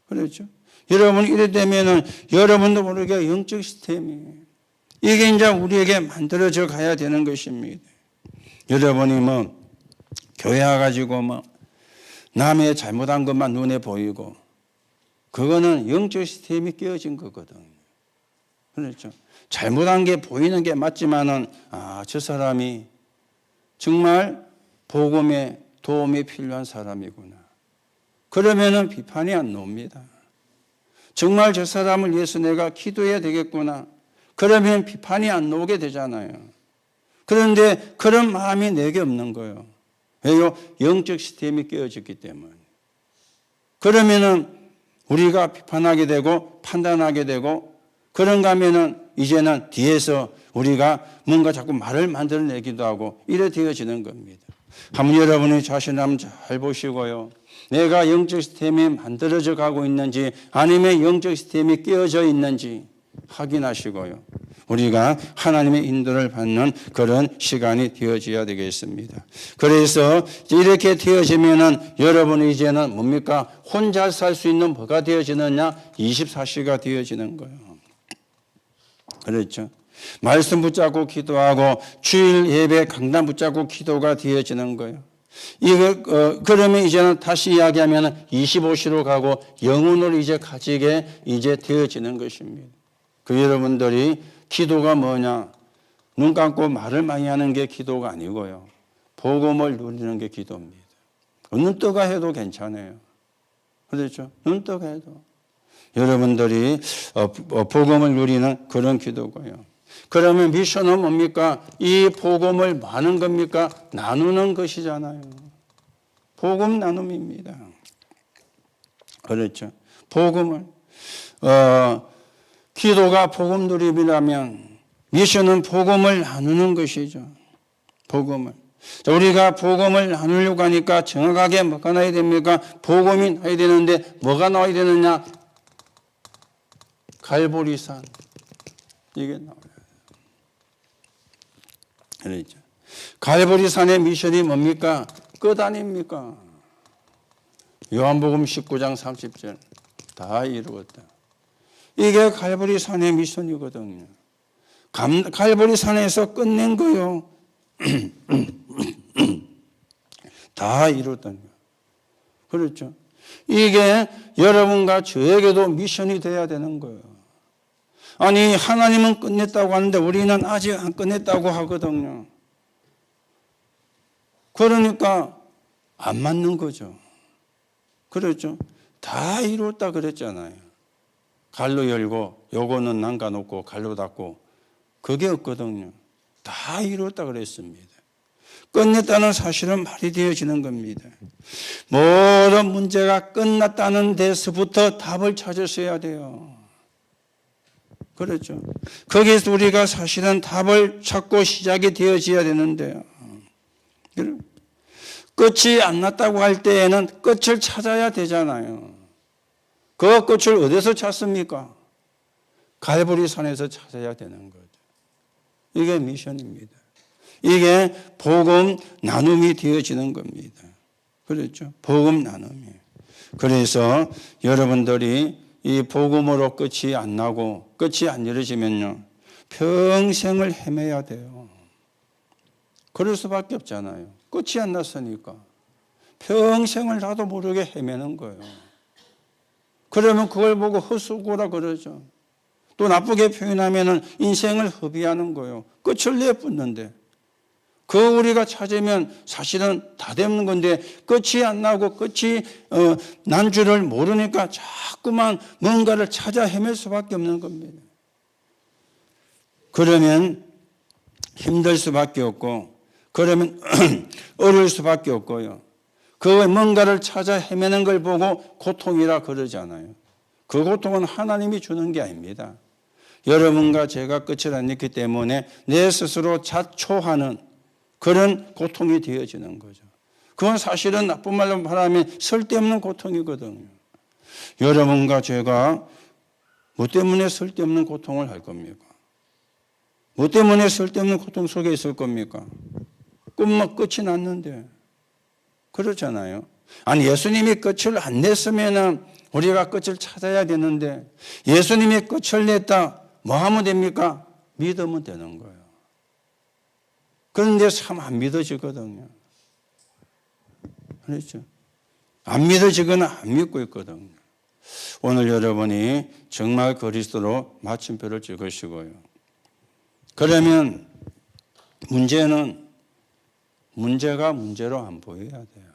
그렇죠? 여러분 이래 되면은 여러분도 모르게 영적 시스템이 이게 이제 우리에게 만들어져 가야 되는 것입니다. 여러분이 교회 와가지고 남의 잘못한 것만 눈에 보이고 그거는 영적 시스템이 깨어진 거거든요. 그렇죠? 잘못한 게 보이는 게 맞지만은 저 사람이 정말 복음에 도움이 필요한 사람이구나. 그러면은 비판이 안 나옵니다. 정말 저 사람을 위해서 내가 기도해야 되겠구나. 그러면 비판이 안 나오게 되잖아요. 그런데 그런 마음이 내게 없는 거예요. 왜요? 영적 시스템이 깨어졌기 때문에. 그러면은 우리가 비판하게 되고 판단하게 되고 그런가 하면은 이제는 뒤에서 우리가 뭔가 자꾸 말을 만들어내기도 하고 이래 되어지는 겁니다. 한번 여러분의 자신을 한번 잘 보시고요. 내가 영적 시스템이 만들어져 가고 있는지 아니면 영적 시스템이 깨어져 있는지 확인하시고요. 우리가 하나님의 인도를 받는 그런 시간이 되어져야 되겠습니다. 그래서 이렇게 되어지면은 여러분이 이제는 뭡니까? 혼자 살 수 있는 뭐가 되어지느냐? 24시가 되어지는 거예요. 그렇죠? 말씀 붙잡고 기도하고 주일 예배 강단 붙잡고 기도가 되어지는 거예요. 그러면 이제는 다시 이야기하면 25시로 가고 영혼을 이제 가지게 이제 되어지는 것입니다. 여러분들이 기도가 뭐냐? 눈 감고 말을 많이 하는 게 기도가 아니고요. 복음을 누리는 게 기도입니다. 눈 떠가 해도 괜찮아요. 그렇죠? 눈 떠가 해도. 여러분들이 복음을 누리는 그런 기도고요. 그러면 미션은 뭡니까? 이 복음을 뭐 하는 겁니까? 나누는 것이잖아요. 복음 나눔입니다. 그렇죠? 복음을. 기도가 복음 누림이라면 미션은 복음을 나누는 것이죠. 복음을. 우리가 복음을 나누려고 하니까 정확하게 뭐가 나야 됩니까? 복음이 나야 되는데 뭐가 나와야 되느냐? 갈보리산. 이게 나와요. 그렇죠. 갈보리산의 미션이 뭡니까? 끝 아닙니까? 요한복음 19장 30절. 다 이루었다. 이게 갈보리산의 미션이거든요. 갈보리산에서 끝낸 거요. 다 이뤘다는 거예요. 그렇죠. 이게 여러분과 저에게도 미션이 돼야 되는 거예요. 아니 하나님은 끝냈다고 하는데 우리는 아직 안 끝냈다고 하거든요. 그러니까 안 맞는 거죠. 그렇죠. 다 이뤘다 그랬잖아요. 갈로 열고 요거는 남겨놓고 갈로 닫고 그게 없거든요. 다 이뤘다 그랬습니다. 끝냈다는 사실은 말이 되어지는 겁니다. 모든 문제가 끝났다는 데서부터 답을 찾으셔야 돼요. 그렇죠. 거기서 우리가 사실은 답을 찾고 시작이 되어져야 되는데요. 끝이 안 났다고 할 때에는 끝을 찾아야 되잖아요. 그 끝을 어디서 찾습니까? 갈보리산에서 찾아야 되는 거죠. 이게 미션입니다. 이게 복음 나눔이 되어지는 겁니다. 그렇죠? 복음 나눔이. 그래서 여러분들이 이 복음으로 끝이 안 나고 끝이 안 이루어지면요. 평생을 헤매야 돼요. 그럴 수밖에 없잖아요. 끝이 안 났으니까. 평생을 나도 모르게 헤매는 거예요. 그러면 그걸 보고 헛수고라 그러죠. 또 나쁘게 표현하면 인생을 허비하는 거예요. 끝을 내뿜는데. 그 우리가 찾으면 사실은 다 되는 건데 끝이 안 나고 끝이 난 줄을 모르니까 자꾸만 뭔가를 찾아 헤맬 수밖에 없는 겁니다. 그러면 힘들 수밖에 없고 그러면 어려울 수밖에 없고요. 그 뭔가를 찾아 헤매는 걸 보고 고통이라 그러잖아요. 그 고통은 하나님이 주는 게 아닙니다. 여러분과 제가 끝을 안 냈기 때문에 내 스스로 자초하는 그런 고통이 되어지는 거죠. 그건 사실은 나쁜 말로 말하면 쓸데없는 고통이거든요. 여러분과 제가 뭐 때문에 쓸데없는 고통을 할 겁니까? 뭐 때문에 쓸데없는 고통 속에 있을 겁니까? 끝이 났는데. 그렇잖아요. 아니 예수님이 끝을 안 냈으면 우리가 끝을 찾아야 되는데 예수님이 끝을 냈다. 뭐 하면 됩니까? 믿으면 되는 거예요. 그런데 참 안 믿어지거든요. 그렇죠? 안 믿어지거나 안 믿고 있거든요. 오늘 여러분이 정말 그리스도로 마침표를 찍으시고요. 그러면 문제가 문제로 안 보여야 돼요.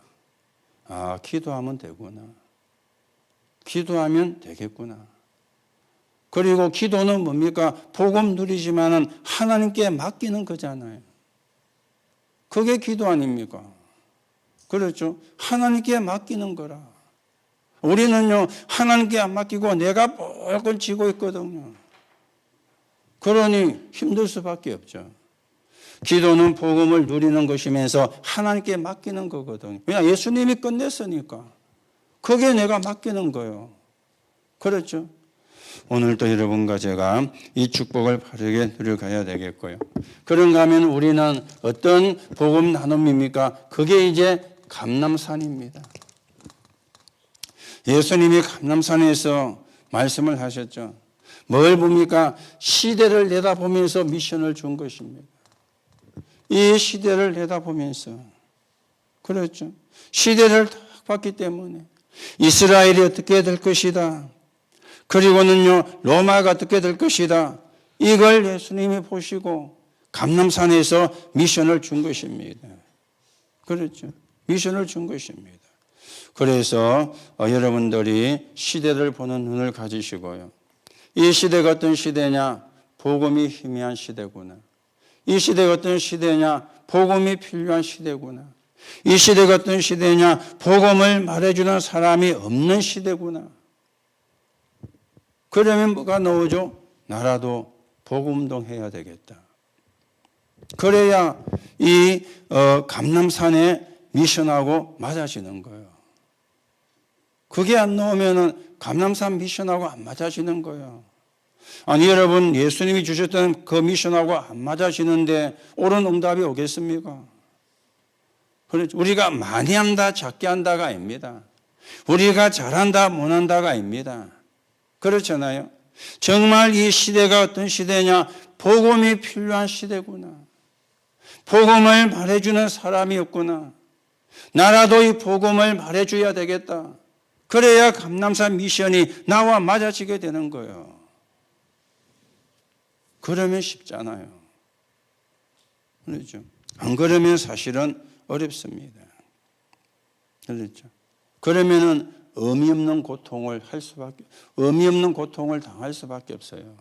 아, 기도하면 되구나. 기도하면 되겠구나. 그리고 기도는 뭡니까? 복음 누리지만은 하나님께 맡기는 거잖아요. 그게 기도 아닙니까? 그렇죠? 하나님께 맡기는 거라. 우리는요, 하나님께 안 맡기고 내가 무조건 지고 있거든요. 그러니 힘들 수밖에 없죠. 기도는 복음을 누리는 것이면서 하나님께 맡기는 거거든요. 왜냐, 예수님이 끝냈으니까. 그게 내가 맡기는 거예요. 그렇죠? 오늘도 여러분과 제가 이 축복을 바르게 누려가야 되겠고요. 그런가 하면 우리는 어떤 복음 나눔입니까? 그게 이제 감람산입니다. 예수님이 감람산에서 말씀을 하셨죠. 뭘 봅니까? 시대를 내다보면서 미션을 준 것입니다. 이 시대를 내다보면서. 그렇죠. 시대를 딱 봤기 때문에 이스라엘이 어떻게 될 것이다. 그리고는요 로마가 어떻게 될 것이다. 이걸 예수님이 보시고 감람산에서 미션을 준 것입니다. 그렇죠. 미션을 준 것입니다. 그래서 여러분들이 시대를 보는 눈을 가지시고요. 이 시대가 어떤 시대냐? 복음이 희미한 시대구나. 이 시대가 어떤 시대냐? 복음이 필요한 시대구나. 이 시대가 어떤 시대냐? 복음을 말해주는 사람이 없는 시대구나. 그러면 뭐가 나오죠? 나라도 복음운동 해야 되겠다. 그래야 이 감람산에 미션하고 맞아지는 거예요. 그게 안 나오면은 감람산 미션하고 안 맞아지는 거예요. 아니 여러분 예수님이 주셨던 그 미션하고 안 맞아지는데 옳은 응답이 오겠습니까? 우리가 많이 한다 작게 한다가 아닙니다. 우리가 잘한다 못한다가 아닙니다. 그렇잖아요. 정말 이 시대가 어떤 시대냐? 복음이 필요한 시대구나. 복음을 말해주는 사람이 없구나. 나라도 이 복음을 말해줘야 되겠다. 그래야 감람산 미션이 나와 맞아지게 되는 거예요. 그러면 쉽잖아요. 그렇죠. 안 그러면 사실은 어렵습니다. 그렇죠. 그러면은 의미 없는 고통을 당할 수밖에 없어요.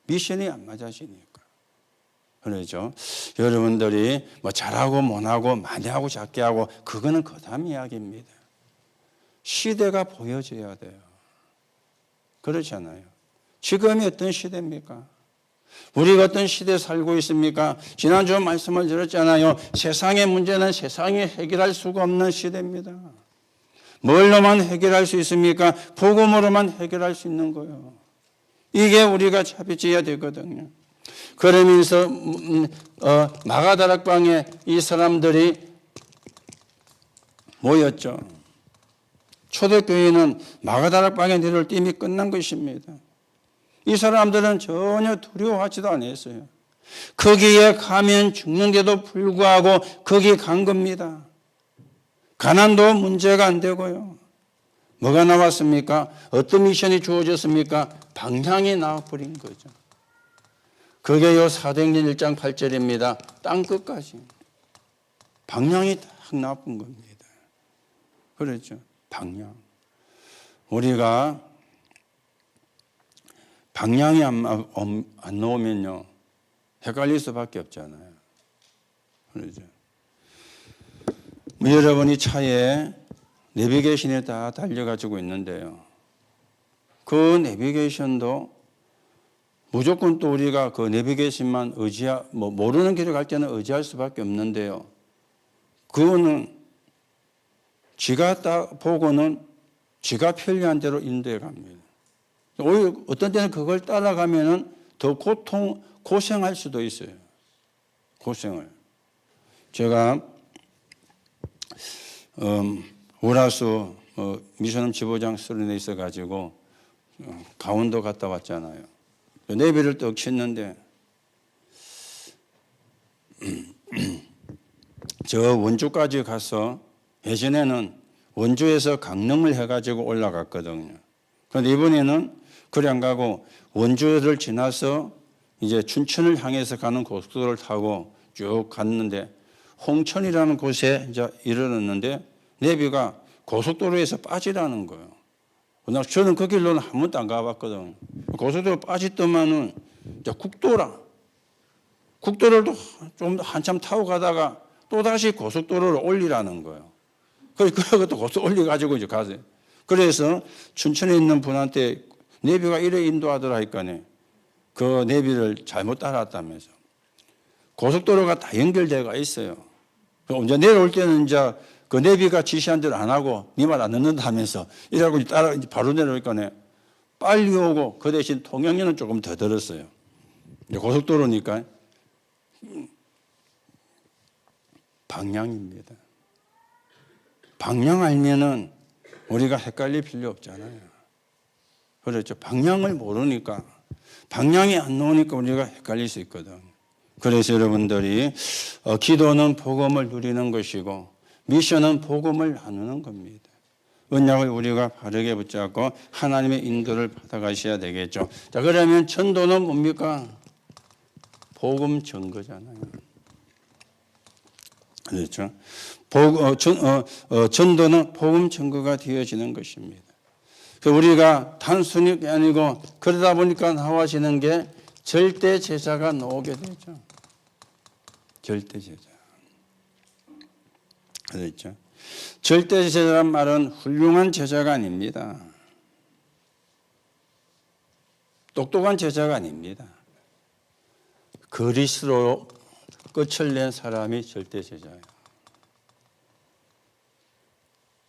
미션이 안 맞아지니까. 그렇죠. 여러분들이 뭐 잘하고 못하고 많이 하고 작게 하고 그거는 거담 이야기입니다. 시대가 보여져야 돼요. 그렇잖아요. 지금이 어떤 시대입니까? 우리가 어떤 시대에 살고 있습니까? 지난주 말씀을 들었잖아요. 세상의 문제는 세상이 해결할 수가 없는 시대입니다. 뭘로만 해결할 수 있습니까? 복음으로만 해결할 수 있는 거예요. 이게 우리가 차별지어야 되거든요. 그러면서 마가다락방에 이 사람들이 모였죠. 초대교회는 마가다락방에 내려올 때 이미 끝난 것입니다. 이 사람들은 전혀 두려워하지도 않았어요. 거기에 가면 죽는데도 불구하고 거기 간 겁니다. 가난도 문제가 안 되고요. 뭐가 나왔습니까? 어떤 미션이 주어졌습니까? 방향이 나와버린 거죠. 그게 요 사도행전 1장 8절입니다. 땅끝까지. 방향이 딱 나쁜 겁니다. 그렇죠. 방향. 우리가 방향이 안 나오면요. 헷갈릴 수밖에 없잖아요. 그렇죠. 여러분이 차에 내비게이션에 다 달려가지고 있는데요. 그 내비게이션도 무조건 또 우리가 그 내비게이션만 모르는 길을 갈 때는 의지할 수밖에 없는데요. 그거는 지가 딱 보고는 지가 편리한 대로 인도해 갑니다. 오히려 어떤 때는 그걸 따라가면은 더 고생할 수도 있어요. 고생을. 제가 우라수 미션홈 지부장 수련회 있어가지고 강원도 갔다 왔잖아요. 내비를 떡 쳤는데 저 원주까지 가서 예전에는 원주에서 강릉을 해가지고 올라갔거든요. 그런데 이번에는 그래 안 가고 원주를 지나서 이제 춘천을 향해서 가는 고속도로를 타고 쭉 갔는데 홍천이라는 곳에 이제 이르렀는데 내비가 고속도로에서 빠지라는 거예요. 저는 그 길로는 한 번도 안 가봤거든. 고속도로 빠지더만은 이제 국도를 좀 한참 타고 가다가 또 다시 고속도로를 올리라는 거예요. 그래서 또 고속도로 올려가지고 이제 가세요. 그래서 춘천에 있는 분한테 내비가 이래 인도하더라 하니까네. 그 내비를 잘못 따랐다면서. 고속도로가 다 연결되어 있어요. 이제 내려올 때는 이제 그 내비가 지시한 대로 안 하고 네 말 안 듣는다 하면서 이러고 따라 바로 내려오니까네. 빨리 오고 그 대신 통행료는 조금 더 들었어요. 이제 고속도로니까. 방향입니다. 방향 알면은 우리가 헷갈릴 필요 없잖아요. 그렇죠. 방향을 모르니까 방향이 안 나오니까 우리가 헷갈릴 수 있거든. 그래서 여러분들이 기도는 복음을 누리는 것이고 미션은 복음을 나누는 겁니다. 언약을 우리가 바르게 붙잡고 하나님의 인도를 받아가셔야 되겠죠. 자, 그러면 전도는 뭡니까? 복음 전거잖아요. 그렇죠? 전도는 복음 전거가 되어지는 것입니다. 우리가 단순히 아니고 그러다 보니까 나와지는 게 절대 제자가 나오게 되죠. 절대 제자. 그렇죠? 절대 제자란 말은 훌륭한 제자가 아닙니다. 똑똑한 제자가 아닙니다. 그리스도로 끝을 낸 사람이 절대 제자예요.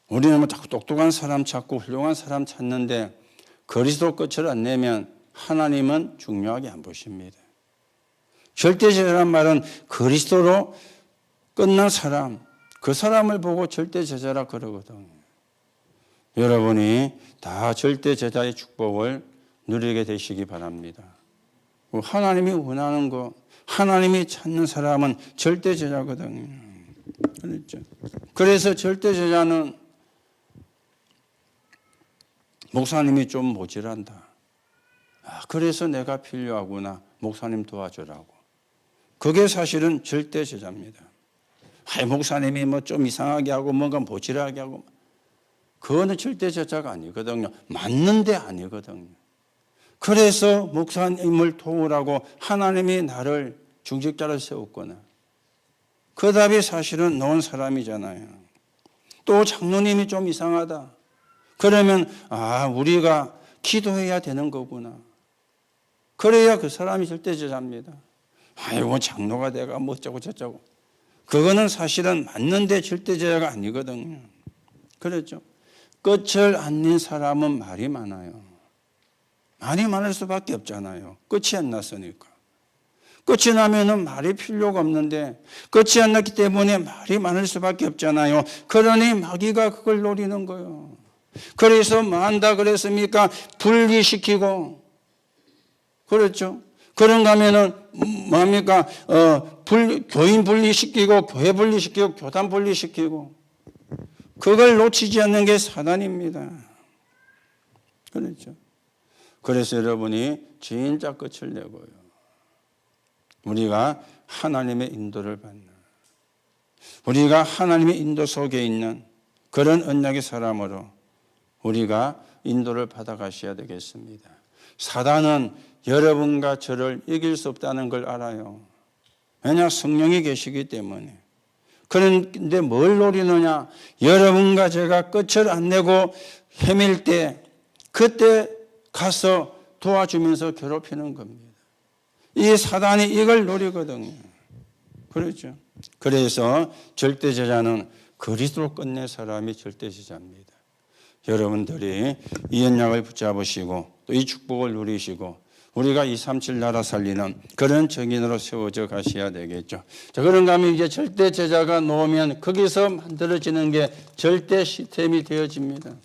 우리는 뭐 자꾸 똑똑한 사람 찾고 훌륭한 사람 찾는데 그리스도 끝을 안 내면 하나님은 중요하게 안 보십니다. 절대 제자란 말은 그리스도로 끝난 사람, 그 사람을 보고 절대 제자라 그러거든요. 여러분이 다 절대 제자의 축복을 누리게 되시기 바랍니다. 하나님이 원하는 거, 하나님이 찾는 사람은 절대 제자거든요. 그렇죠? 그래서 절대 제자는 목사님이 좀 모질한다. 그래서 내가 필요하구나. 목사님 도와주라고. 그게 사실은 절대 제자입니다. 목사님이 뭐 좀 이상하게 하고 뭔가 모질하게 하고 그거는 절대 제자가 아니거든요. 맞는데 아니거든요. 그래서 목사님을 도우라고 하나님이 나를 중직자를 세웠거나 그 답이 사실은 놓은 사람이잖아요. 또 장로님이 좀 이상하다. 그러면 우리가 기도해야 되는 거구나. 그래야 그 사람이 절대 제자입니다. 아이고 장로가 내가 뭐 어쩌고 저쩌고. 그거는 사실은 맞는데 절대 제자가 아니거든요. 그렇죠? 끝을 안 낸 사람은 말이 많아요. 말이 많을 수밖에 없잖아요. 끝이 안 났으니까. 끝이 나면은 말이 필요가 없는데 끝이 안 났기 때문에 말이 많을 수밖에 없잖아요. 그러니 마귀가 그걸 노리는 거예요. 그래서 뭐 한다 그랬습니까? 분리시키고 그렇죠? 그런가 하면은 뭡니까? 교인 분리시키고 교회 분리시키고 교단 분리시키고 그걸 놓치지 않는 게 사단입니다. 그렇죠? 그래서 여러분이 진짜 끝을 내고요. 우리가 하나님의 인도를 받는 우리가 하나님의 인도 속에 있는 그런 언약의 사람으로 우리가 인도를 받아가셔야 되겠습니다. 사단은 여러분과 저를 이길 수 없다는 걸 알아요. 왜냐? 성령이 계시기 때문에. 그런데 뭘 노리느냐? 여러분과 제가 끝을 안 내고 헤맬 때 그때 가서 도와주면서 괴롭히는 겁니다. 이 사단이 이걸 노리거든요. 그렇죠? 그래서 절대제자는 그리스도로 끝낸 사람이 절대제자입니다. 여러분들이 이 언약을 붙잡으시고 또 이 축복을 누리시고 우리가 237 나라 살리는 그런 정인으로 세워져 가셔야 되겠죠. 자, 그런가 하면 이제 절대 제자가 놓으면 거기서 만들어지는 게 절대 시스템이 되어집니다.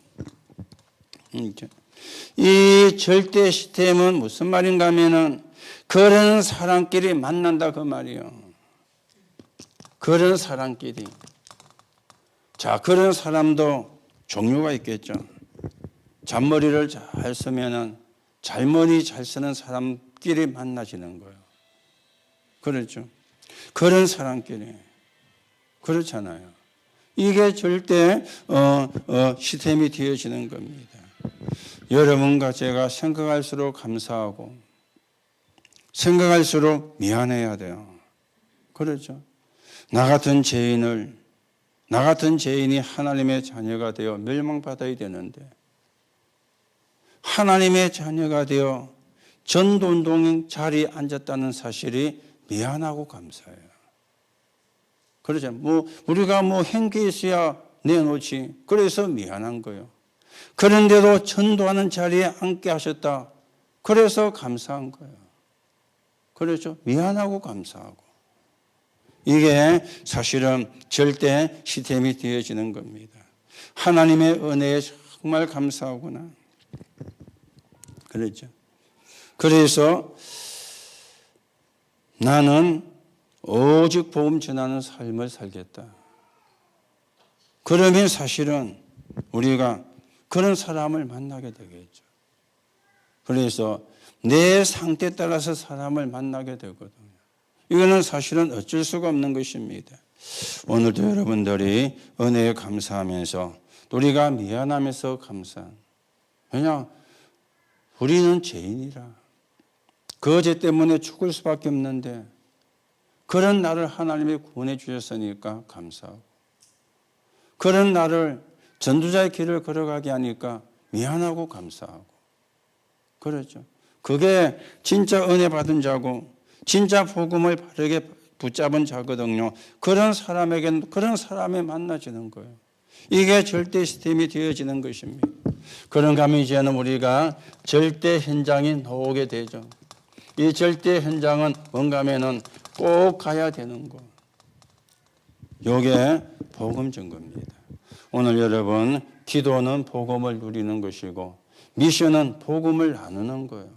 이 절대 시스템은 무슨 말인가 하면은 그런 사람끼리 만난다 그 말이에요. 그런 사람끼리. 자, 그런 사람도 종류가 있겠죠. 잔머리를 잘 쓰면은 잘머리 잘 쓰는 사람끼리 만나지는 거예요. 그렇죠. 그런 사람끼리. 그렇잖아요. 이게 절대 시스템이 되어지는 겁니다. 여러분과 제가 생각할수록 감사하고 생각할수록 미안해야 돼요. 그렇죠. 나 같은 죄인이 하나님의 자녀가 되어 멸망받아야 되는데 하나님의 자녀가 되어 전도운동 자리에 앉았다는 사실이 미안하고 감사해요. 그렇죠. 우리가 행기에 있어야 내놓지. 그래서 미안한 거예요. 그런데도 전도하는 자리에 앉게 하셨다. 그래서 감사한 거예요. 그렇죠. 미안하고 감사하고. 이게 사실은 절대 시스템이 되어지는 겁니다. 하나님의 은혜에 정말 감사하구나. 그렇죠. 그래서 나는 오직 복음 전하는 삶을 살겠다. 그러면 사실은 우리가 그런 사람을 만나게 되겠죠. 그래서 내 상태에 따라서 사람을 만나게 되거든요. 이거는 사실은 어쩔 수가 없는 것입니다. 오늘도 여러분들이 은혜에 감사하면서 우리가 미안하면서 감사한, 왜냐 우리는 죄인이라 그 죄 때문에 죽을 수밖에 없는데 그런 나를 하나님이 구원해 주셨으니까 감사하고, 그런 나를 전도자의 길을 걸어가게 하니까 미안하고 감사하고, 그렇죠. 그게 진짜 은혜 받은 자고 진짜 복음을 바르게 붙잡은 자거든요. 그런 사람에게는 그런 사람이 만나지는 거예요. 이게 절대 시스템이 되어지는 것입니다. 그런가 하면 이제는 우리가 절대 현장에 나오게 되죠. 이 절대 현장은 뭔가 하면은 꼭 가야 되는 거. 이게 복음 증거입니다. 오늘 여러분, 기도는 복음을 누리는 것이고 미션은 복음을 나누는 거예요.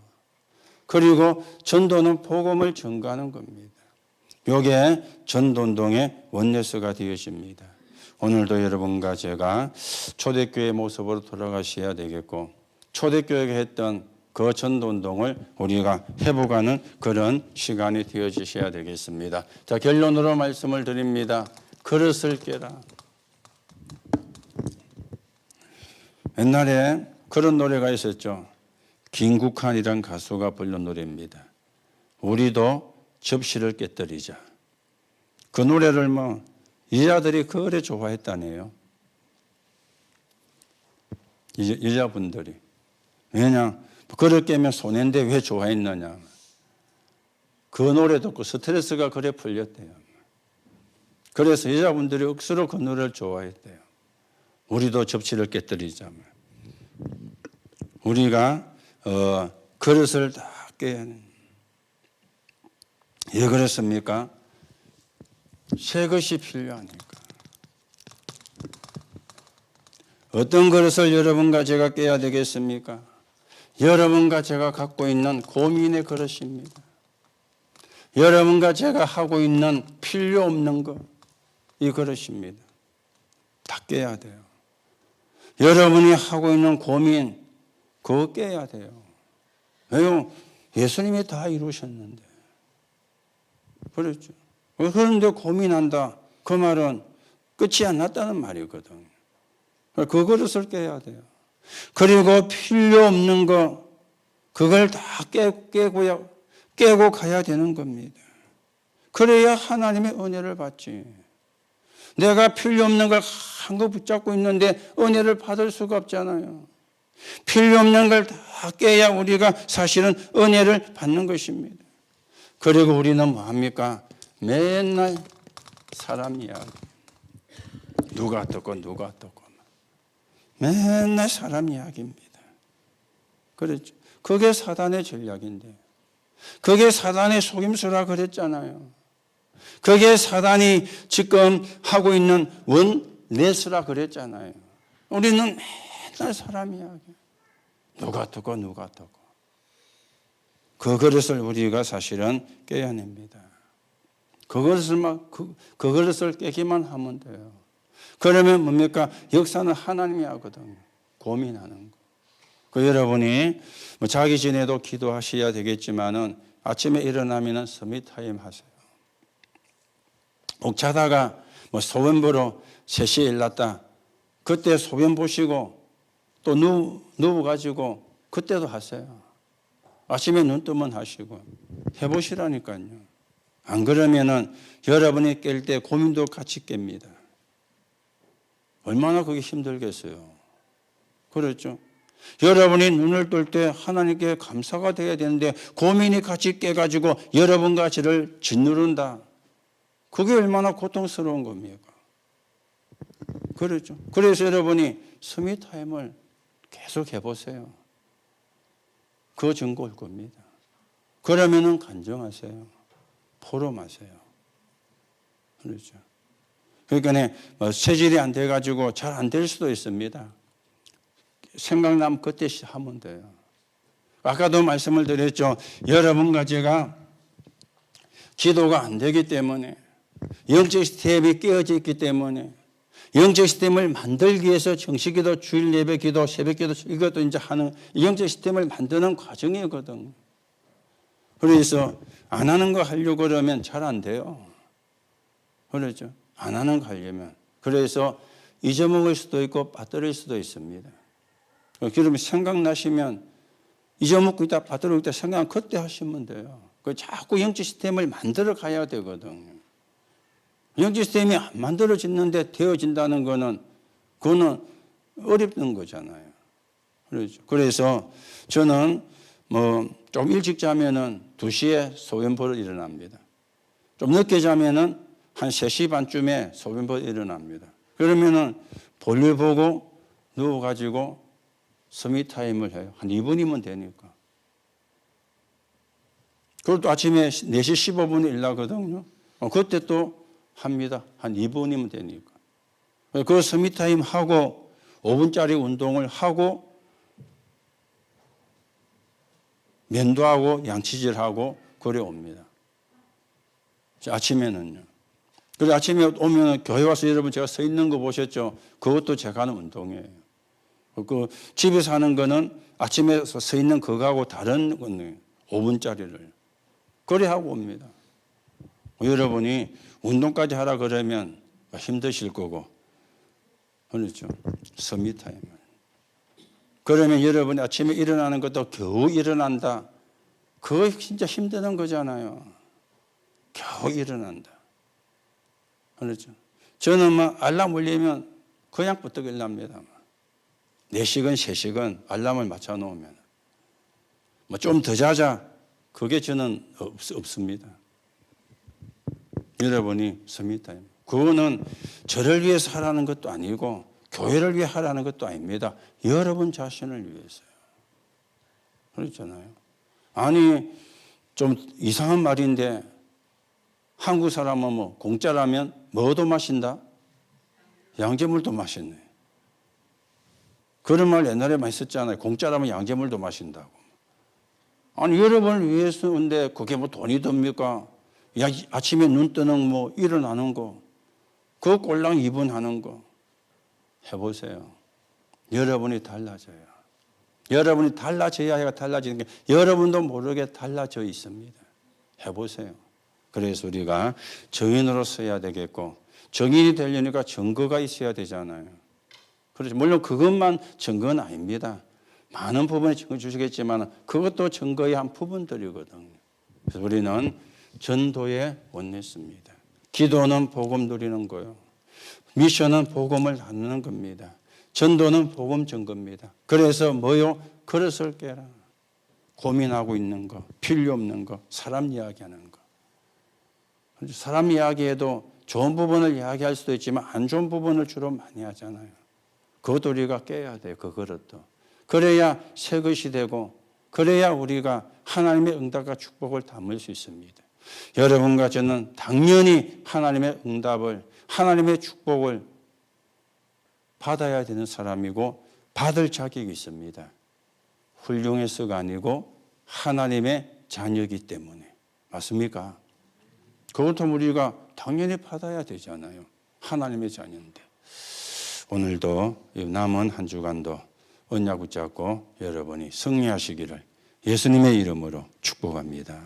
그리고 전도는 복음을 전가하는 겁니다. 이게 전도운동의 원내스가 되어집니다. 오늘도 여러분과 제가 초대교회 모습으로 돌아가셔야 되겠고, 초대교회가 했던 그 전도운동을 우리가 회복하는 그런 시간이 되어지셔야 되겠습니다. 자, 결론으로 말씀을 드립니다. 그릇을 깨라. 옛날에 그런 노래가 있었죠. 김국환이란 가수가 부른 노래입니다. 우리도 접시를 깨뜨리자. 그 노래를 여자들이 그래 좋아했다네요. 여자분들이. 왜냐? 그릇 깨면 손해인데 왜 좋아했느냐. 그 노래 듣고 스트레스가 그래 풀렸대요. 그래서 여자분들이 억수로 그 노래를 좋아했대요. 우리도 접시를 깨뜨리자. 우리가 그릇을 다 깨야 하는. 왜 그렇습니까? 새 것이 필요하니까. 어떤 그릇을 여러분과 제가 깨야 되겠습니까? 여러분과 제가 갖고 있는 고민의 그릇입니다. 여러분과 제가 하고 있는 필요 없는 것, 이 그릇입니다. 다 깨야 돼요. 여러분이 하고 있는 고민, 그거 깨야 돼요. 왜요? 예수님이 다 이루셨는데. 그렇죠. 그런데 고민한다. 그 말은 끝이 안 났다는 말이거든요. 그 그릇을 깨야 돼요. 그리고 필요 없는 거, 그걸 다 깨고 가야 되는 겁니다. 그래야 하나님의 은혜를 받지. 내가 필요 없는 걸 한 거 붙잡고 있는데 은혜를 받을 수가 없잖아요. 필요 없는 걸 다 깨야 우리가 사실은 은혜를 받는 것입니다. 그리고 우리는 뭐합니까? 맨날 사람 이야기. 누가 어떻고 누가 어떻고. 맨날 사람 이야기입니다. 그렇죠. 그게 사단의 전략인데. 그게 사단의 속임수라 그랬잖아요. 그게 사단이 지금 하고 있는 원내스라 그랬잖아요. 우리는 맨날 사람 이야기. 누가 어떻고 누가 어떻고. 그 그릇을 우리가 사실은 깨야 합니다. 그 그릇을 깨기만 하면 돼요. 그러면 뭡니까? 역사는 하나님이 하거든요. 고민하는 거. 그 여러분이 자기 전에도 기도하셔야 되겠지만은 아침에 일어나면은 서밋타임 하세요. 옥 자다가 소변 보러 3시에 일났다. 그때 소변 보시고 또 누워가지고 그때도 하세요. 아침에 눈 뜨면 하시고 해보시라니까요. 안 그러면은 여러분이 깰 때 고민도 같이 깹니다. 얼마나 그게 힘들겠어요. 그렇죠? 여러분이 눈을 뜰 때 하나님께 감사가 되어야 되는데 고민이 같이 깨가지고 여러분과 저를 짓누른다. 그게 얼마나 고통스러운 겁니까? 그렇죠? 그래서 여러분이 스미타임을 계속 해보세요. 그 증거 올 겁니다. 그러면은 간정하세요. 포럼하세요. 그렇죠? 그러니까 체질이 안 돼가지고 잘 안 될 수도 있습니다. 생각나면 그때 하면 돼요. 아까도 말씀을 드렸죠. 여러분과 제가 기도가 안 되기 때문에 영적 스텝이 깨어져 있기 때문에 영적 시스템을 만들기 위해서 정식기도, 주일 예배 기도, 새벽 기도 이것도 이제 하는 영적 시스템을 만드는 과정이거든. 그래서 안 하는 거 하려고 그러면 잘 안 돼요. 그렇죠? 안 하는 거 하려면. 그래서 잊어먹을 수도 있고 빠뜨릴 수도 있습니다. 그러면 생각나시면 잊어먹고 있다 빠뜨리고 있다 생각 그때 하시면 돼요. 자꾸 영적 시스템을 만들어 가야 되거든요. 영적 시스템이 안 만들어지는데 되어진다는 거는 그거는 어렵는 거잖아요. 그렇죠. 그래서 저는 좀 일찍 자면은 2시에 소변보러 일어납니다. 좀 늦게 자면은 한 3시 반쯤에 소변보러 일어납니다. 그러면은 볼일 보고 누워가지고 서밋타임을 해요. 한 2분이면 되니까. 그리고 또 아침에 4시 15분에 일나거든요. 그때 또 합니다. 한 2분이면 되니까. 그 서밋타임 하고 5분짜리 운동을 하고 면도하고 양치질하고 그래 옵니다. 아침에는요. 그래서 아침에 오면 교회 와서 여러분 제가 서 있는 거 보셨죠? 그것도 제가 하는 운동이에요. 그 집에서 하는 거는 아침에 서 있는 그거하고 다른 운동이에요. 5분짜리를. 그래 하고 옵니다. 여러분이 운동까지 하라 그러면 힘드실 거고. 그렇죠? 서밋타임. 그러면 여러분이 아침에 일어나는 것도 겨우 일어난다. 그거 진짜 힘드는 거잖아요. 겨우 일어난다. 그렇죠? 저는 알람 울리면 그냥 부쩍 일납니다. 4시간, 3시간 알람을 맞춰 놓으면. 좀 더 자자. 그게 저는 없습니다. 여러분이 서밋타임. 그거는 저를 위해서 하라는 것도 아니고 교회를 위해 하라는 것도 아닙니다. 여러분 자신을 위해서요. 그렇잖아요. 아니 좀 이상한 말인데 한국 사람은 공짜라면 뭐도 마신다? 양재물도 마시네. 그런 말 옛날에 많이 썼잖아요. 공짜라면 양재물도 마신다고. 아니 여러분을 위해서인데 그게 돈이 듭니까? 아침에 눈 뜨는 일어나는 거, 그 꼴랑 2분 하는 거 해보세요. 여러분이 달라져요. 여러분이 달라져야 해가 달라지는 게 여러분도 모르게 달라져 있습니다. 해보세요. 그래서 우리가 정인으로 서야 되겠고 정인이 되려니까 증거가 있어야 되잖아요. 그렇죠. 물론 그것만 증거는 아닙니다. 많은 부분에 증거 주시겠지만 그것도 증거의 한 부분들이거든요. 그래서 우리는 전도에 원했습니다. 기도는 복음 누리는 거요. 미션은 복음을 나누는 겁니다. 전도는 복음 증거입니다. 그래서 뭐요? 그릇을 깨라. 고민하고 있는 거, 필요 없는 거, 사람 이야기하는 거. 사람 이야기에도 좋은 부분을 이야기할 수도 있지만 안 좋은 부분을 주로 많이 하잖아요. 그것도 우리가 깨야 돼요. 그 그릇도. 그래야 새 것이 되고 그래야 우리가 하나님의 응답과 축복을 담을 수 있습니다. 여러분과 저는 당연히 하나님의 응답을 하나님의 축복을 받아야 되는 사람이고 받을 자격이 있습니다. 훌륭해서가 아니고 하나님의 자녀이기 때문에. 맞습니까? 그것도 우리가 당연히 받아야 되잖아요. 하나님의 자녀인데. 오늘도 남은 한 주간도 언약 붙잡고 여러분이 승리하시기를 예수님의 이름으로 축복합니다.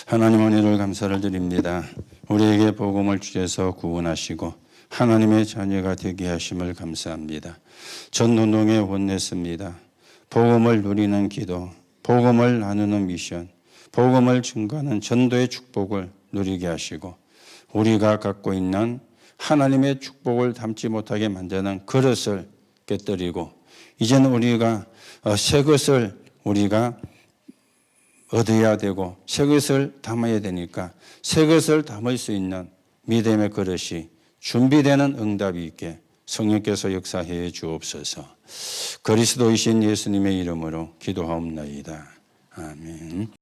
하나님 은혜를 감사를 드립니다. 우리에게 복음을 주셔서 구원하시고 하나님의 자녀가 되게 하심을 감사합니다. 전도동에 원냈습니다. 복음을 누리는 기도, 복음을 나누는 미션, 복음을 증거하는 전도의 축복을 누리게 하시고 우리가 갖고 있는 하나님의 축복을 담지 못하게 만드는 그릇을 깨뜨리고 이제는 우리가 새 것을 우리가 얻어야 되고 새 것을 담아야 되니까 새 것을 담을 수 있는 믿음의 그릇이 준비되는 응답이 있게 성령께서 역사해 주옵소서. 그리스도이신 예수님의 이름으로 기도하옵나이다. 아멘.